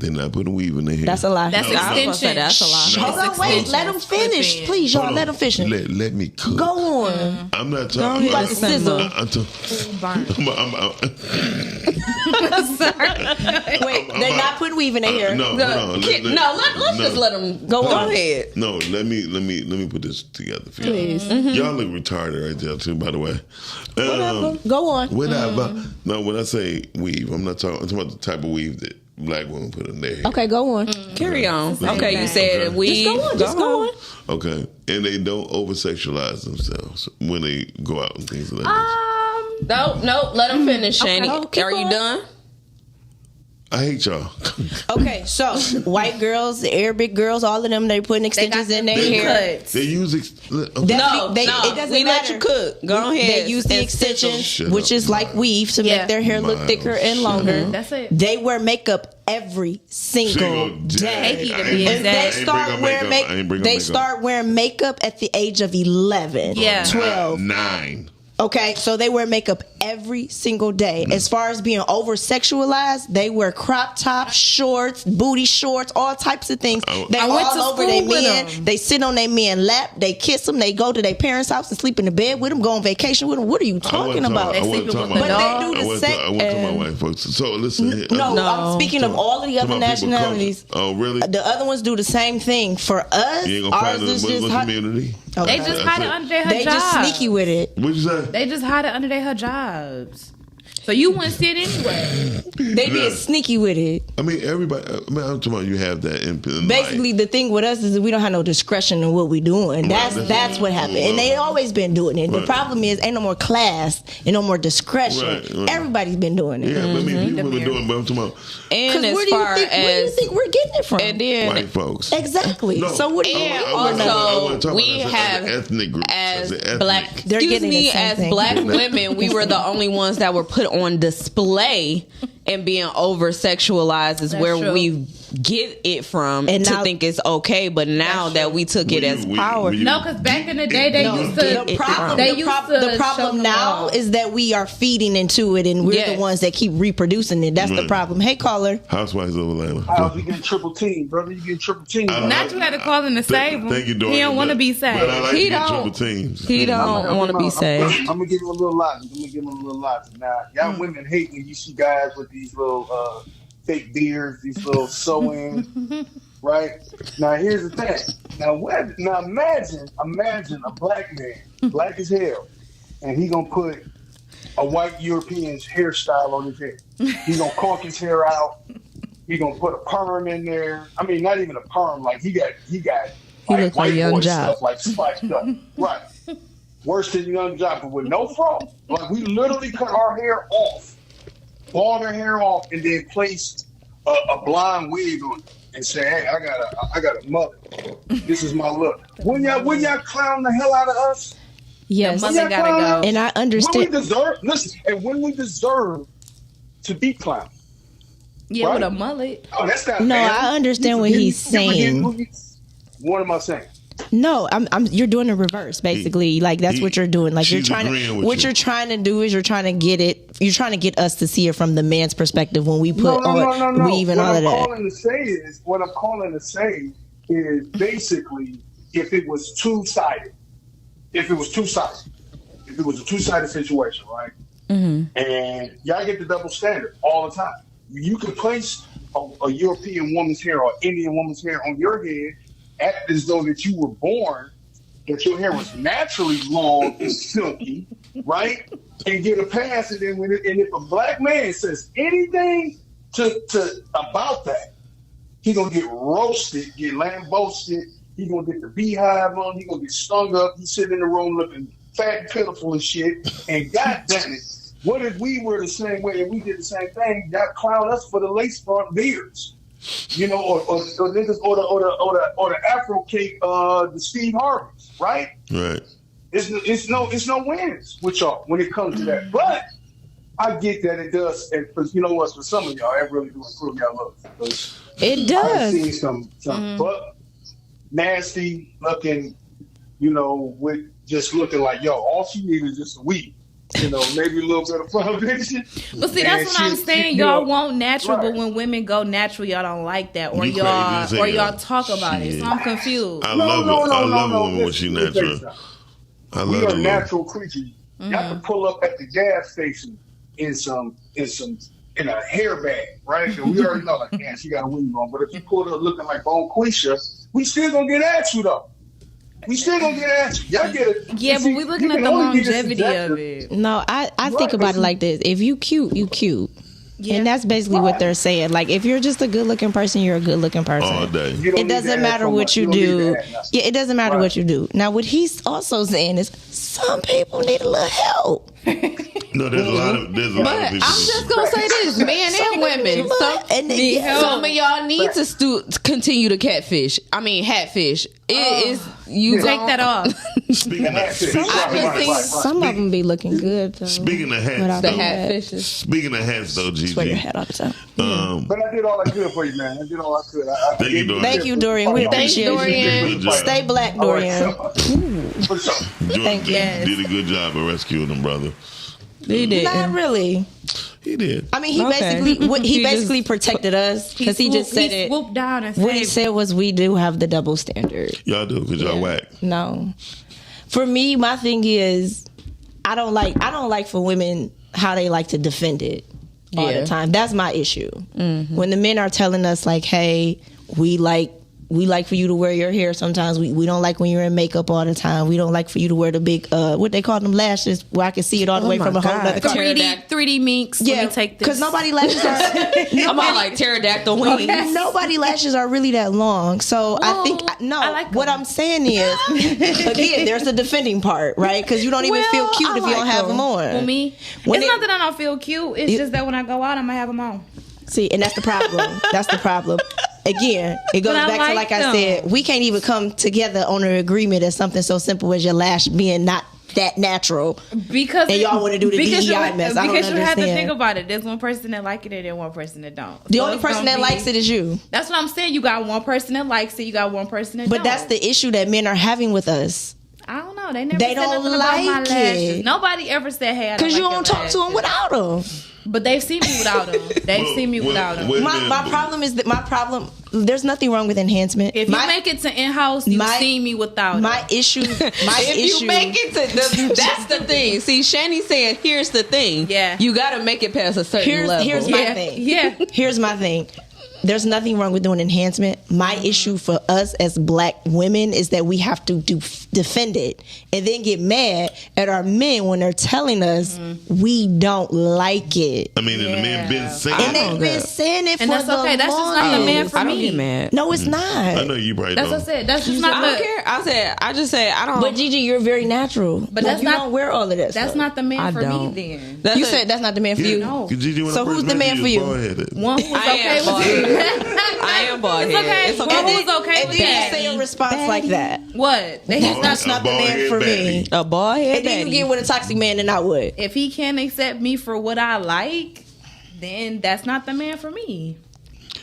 They're not putting weave in their hair. That's a lie. That's extension. That's a lie. Hold on, wait. Let them finish, please, y'all. Let them finish. Let me cook. Go on. I'm not talking about sizzle. Wait, they're not putting weave in their hair. No, hold on. Let's just let them go ahead. No, let me put this together for you. Please. Y'all look retarded right there too, by the way. Whatever. Go on. Whatever. No, when I say weave, I'm talking about the type of weave that black women put in their hair. Okay, go on. Carry on. Okay, you said weave. Just go on. Okay, and they don't over sexualize themselves when they go out and things like that. No, let them finish, Chanie. Okay, are you done? I hate y'all. Okay, so white girls, Arabic girls, all of them, they putting extensions in their hair. They use it doesn't we matter. Let you cook. Go ahead. They use the extensions, which is like weave, to make their hair look thicker and longer. That's it. They wear makeup every single day. And they start wearing makeup at the age of 11, 12, 9. Okay, so they wear makeup every single day. As far as being over sexualized, they wear crop tops, shorts, booty shorts, all types of things. They all over their men. They sit on their men lap. They kiss them. They go to their parents' house and sleep in the bed with them. Go on vacation with them. What are you talking about? They sleep with but they do the same. I went to my wife, folks. So listen. No, I'm speaking of all of the other nationalities. Oh, really? The other ones do the same thing. For us, you ain't gonna ours find is the just Muslim community. They just hide it under their hijabs. They just sneaky with it. What'd you say? They just hide it under their hijabs. So you wouldn't see it anyway. They being sneaky with it. I mean, everybody. I'm talking about you have that in basically, the thing with us is that we don't have no discretion in what we doing. That's what happened, and they always been doing it. The problem is, ain't no more class and no more discretion. Right. Everybody's been doing it. Yeah, I mean, people been doing it, but I'm talking about. And as where do you think we're getting it from? And then white folks. Exactly. No, so what? Also, we have ethnic groups as black. Excuse me, as black women, we were the only ones that were put on display and being over sexualized is where we get it from and to now, think it's okay. But now that we took it as power, no, because back in the day they used to. The problem now is that we are feeding into it, and we're the ones that keep reproducing it. That's the problem. Hey, caller. Housewives of Atlanta. Oh, you getting triple team, brother. You getting triple team. Not you had to call him to save him. Thank you, Dorian. He don't want to be saved. Like he don't. He don't want to be saved. I'm gonna give him a little logic. Now, y'all women hate when you see guys with these little fake beards, these little sew-ins, right? Now, here's the thing. Now imagine a black man, black as hell, and he gonna put a white European's hairstyle on his head. He gonna conk his hair out. He gonna put a perm in there. I mean, not even a perm. Like he got. He looks like Young Job. Stuff like spiced up, right? Worse than Young Job, but with no fro. Like we literally cut our hair off, balled our hair off, and then placed a blonde wig on it and say, "Hey, I got a mother. This is my look." Wouldn't y'all clown the hell out of us? Yes, mother gotta go. And I understand. When we deserve to be clowned. Yeah, right? With a mullet. Oh, that's not. No, I understand what he's saying. What am I saying? No, you're doing the reverse, basically. Like that's what you're doing. Like you're trying to. What you're trying to do is you're trying to get it. You're trying to get us to see it from the man's perspective when we put weave and all of that. What I'm calling to say is basically if it was two-sided. If it was a two-sided situation, right? Mm-hmm. And y'all get the double standard all the time. You can place a European woman's hair or Indian woman's hair on your head, act as though that you were born, that your hair was naturally long and silky, right? And get a pass. And then and if a black man says anything to about that, he gonna get roasted, get lambosted. He gonna get the beehive on. He gonna get stung up. He's sitting in the room looking fat and pitiful and shit. And goddamn it, what if we were the same way and we did the same thing? Y'all clown us for the lace front beards, you know, or niggas or the Afro cake, the Steve Harveys, right? Right. It's no wins with y'all when it comes to that. But I get that it does, and you know what? For some of y'all, it really do improve y'all look. It does. I've seen some butt nasty looking, you know, with just looking like all she needs is just a weed. You know, maybe a little bit of foundation. But see, that's what I'm saying. Y'all want natural, right. But when women go natural, y'all don't like that, or y'all talk about it. So I'm confused. I love a woman when she's natural. We are natural creatures. Mm-hmm. Y'all can pull up at the gas station in a hair bag, right? And we already know, like, man, she got a weave on. But if you pull up looking like Bonquisha, we still gonna get at you though. We still gonna get at you. Y'all get it. Yeah, but we looking at the longevity of it. No, I think about it like this. If you cute, you cute. Yeah. And that's basically what they're saying. Like, if you're just a good-looking person, you're a good-looking person. All day. It doesn't matter what you do. Yeah, it doesn't matter what you do. Now, what he's also saying is some people need a little help. No, there's a lot of people. I'm just gonna say this: men and women. Some of y'all need to continue to catfish. I mean, hatfish. It is you take that off. Speaking of hatfish, some of them be looking good. Though. Speaking of hats, the hatfishes. Speaking of hats, though, Gigi. Swear your hat all the time. But I did all I could for you, man. I did all I could. Thank you, Dorian. We appreciate you. Stay black, Dorian. Thank you. Did a good job of rescuing them, brother. He did. Not really. He did. I mean, he basically protected us because he just said it. Swooped down and what he said was, we do have the double standard. Y'all do because y'all whack. No, for me, my thing is, I don't like for women how they like to defend it all the time. That's my issue. Mm-hmm. When the men are telling us like, "Hey, we like for you to wear your hair sometimes. We don't like when you're in makeup all the time. We don't like for you to wear the big, what they call them, lashes, where I can see it all the way from a whole other country. 3D minks. Yeah, let me take this. because nobody lashes are... I'm all like pterodactyl wings. Okay. Nobody lashes are really that long. So I think, what I'm saying is, again, there's the defending part, right? Because you don't even feel cute if you don't have them on. Well, me, it's not that I don't feel cute. It's just that when I go out, I'm going to have them on. See, and that's the problem. That's the problem. Again, it goes back to, like I said, we can't even come together on an agreement as something so simple as your lash being not that natural. Because and y'all want to do the DEI mess. I don't because you understand. have to think about it. There's one person that like it and then one person that don't. The only person that likes it is you. That's what I'm saying. You got one person that likes it. You got one person that don't. But that's the issue that men are having with us. I don't know. They never They said don't nothing about my like lashes. it. Nobody ever said, hey, I don't Because like you don't talk lashes. to them without them. But they've seen me without them. They've seen me without them. My problem is that there's nothing wrong with enhancement. If you make it to in-house, you've seen me without my issue. If you make it to that's the thing. See, Chanie saying, here's the thing. Yeah. You got to make it past a certain level. Here's my thing. Yeah. Here's my thing. There's nothing wrong with doing enhancement. My issue for us as black women is that we have to defend it and then get mad at our men when they're telling us we don't like it. I mean, and the men been saying and they've been saying it and for that's okay. That's just not the man for I me. don't get mad. No, it's not. I know you probably That's don't. what I said. That's just not I don't care. I just say I don't. But Gigi, you're very natural. But that's you not don't wear all of that. That's stuff. not the man I for don't. me. Then You said that's not the man for you. No. So who's the man for you? One who's okay with it. I am bald It's okay. It's One okay. who's okay And with then you that. say a response like that. What? That's not the man for me. A bald head And then you get with a toxic man, then I would. If he can't accept me for what I like, then that's not the man for me.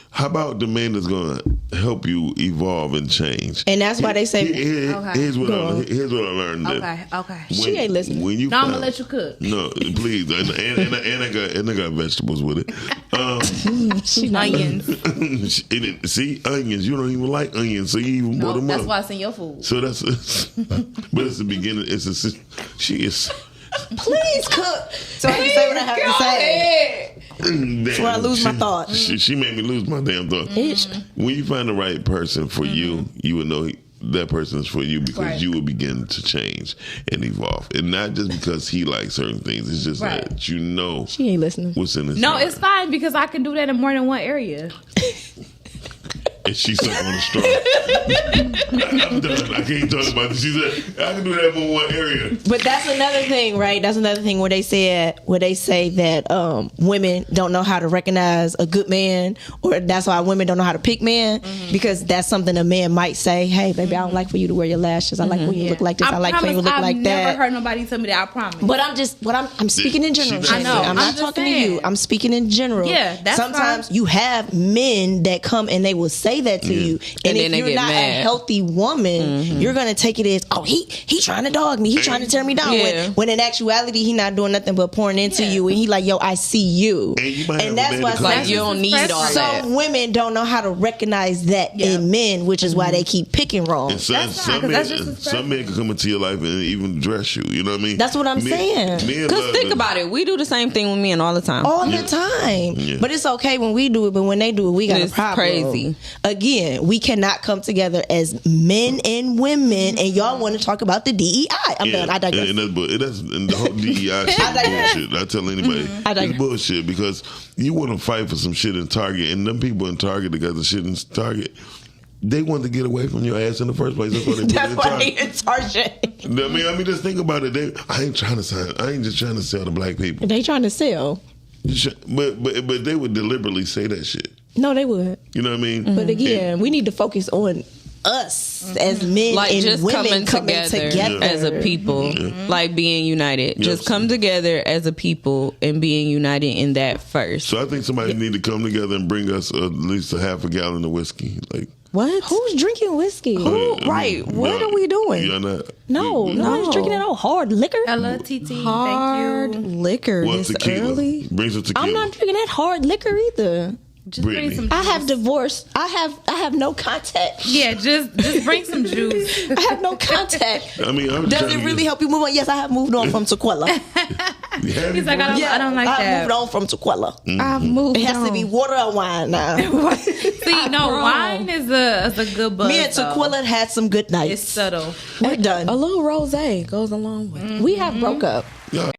How about the man that's going to help you evolve and change? And that's why they say. Here's what I learned. Okay. She ain't listening. When you No, I'm gonna let you cook. No, please. And I got vegetables with it. Onions. See, onions. You don't even like onions, so you even bought them That's up. why it's in your food. So that's, but it's the beginning. She is. Please cook so I can say what I have to say. Before I lose my thought. She made me lose my damn thought. When you find the right person for you, you will know that person is for you because you will begin to change and evolve. And not just because he likes certain things. It's just that you know she ain't listening. What's in his No, heart. it's fine because I can do that in more than one area. And she sucked on the straw. I'm done. I can't talk about this. She said, I can do that in one area. But that's another thing, right? That's another thing where they say that women don't know how to recognize a good man, or that's why women don't know how to pick men, because that's something a man might say. Hey, baby, I don't like for you to wear your lashes. I like when you look like this. I like when you look like that. I've never heard nobody tell me that. I promise. But I'm speaking in general. I know. I'm not talking to you. I'm speaking in general. Yeah, that's sometimes fine. you have men that come and they will say that to you, and if you're not a healthy woman, you're gonna take it as, oh, he trying to dog me, he trying to tear me down. When in actuality, he not doing nothing but pouring into you, and he like, yo, I see you, and that's why like you don't need all that. Some women don't know how to recognize that in men, which is why they keep picking wrong. And some men can come into your life and even dress you. You know what I mean? That's what I'm saying. Because think about it, we do the same thing with men all the time. All the time. Yeah. But it's okay when we do it, but when they do it, we got a problem. Crazy. Again, we cannot come together as men and women, and y'all want to talk about the DEI. I'm done. I digress. And the whole DEI shit is bullshit. I tell anybody, it's bullshit, because you want to fight for some shit in Target, and them people in Target that got the shit in Target, they want to get away from your ass in the first place. That's why they put it in Target. I mean, just think about it. I ain't just trying to sell to black people. They trying to sell. But they would deliberately say that shit. No, they would. You know what I mean? But again, we need to focus on us as men like and just women coming together as a people, like being united. Yes. Just come together as a people and being united in that first. So I think somebody need to come together and bring us at least a half a gallon of whiskey. Like, what? Who's drinking whiskey? What are we doing? You're not. Nobody's drinking that old hard liquor. LTT, hard thank you. liquor What's this tequila? early. Bring some tequila. I'm not drinking that hard liquor either. Just bring some juice. I have divorced. I have no contact. Yeah, just bring some juice. I have no contact. I mean, does it really help you move on? Yes, I have moved on from tequila. He's like, I don't like that. I've moved on from tequila. I've moved on. It has to be water or wine now. See, wine is a good buzz. Me and tequila had some good nights. It's subtle. We're done. A little rosé goes a long way. We have broke up. Yeah.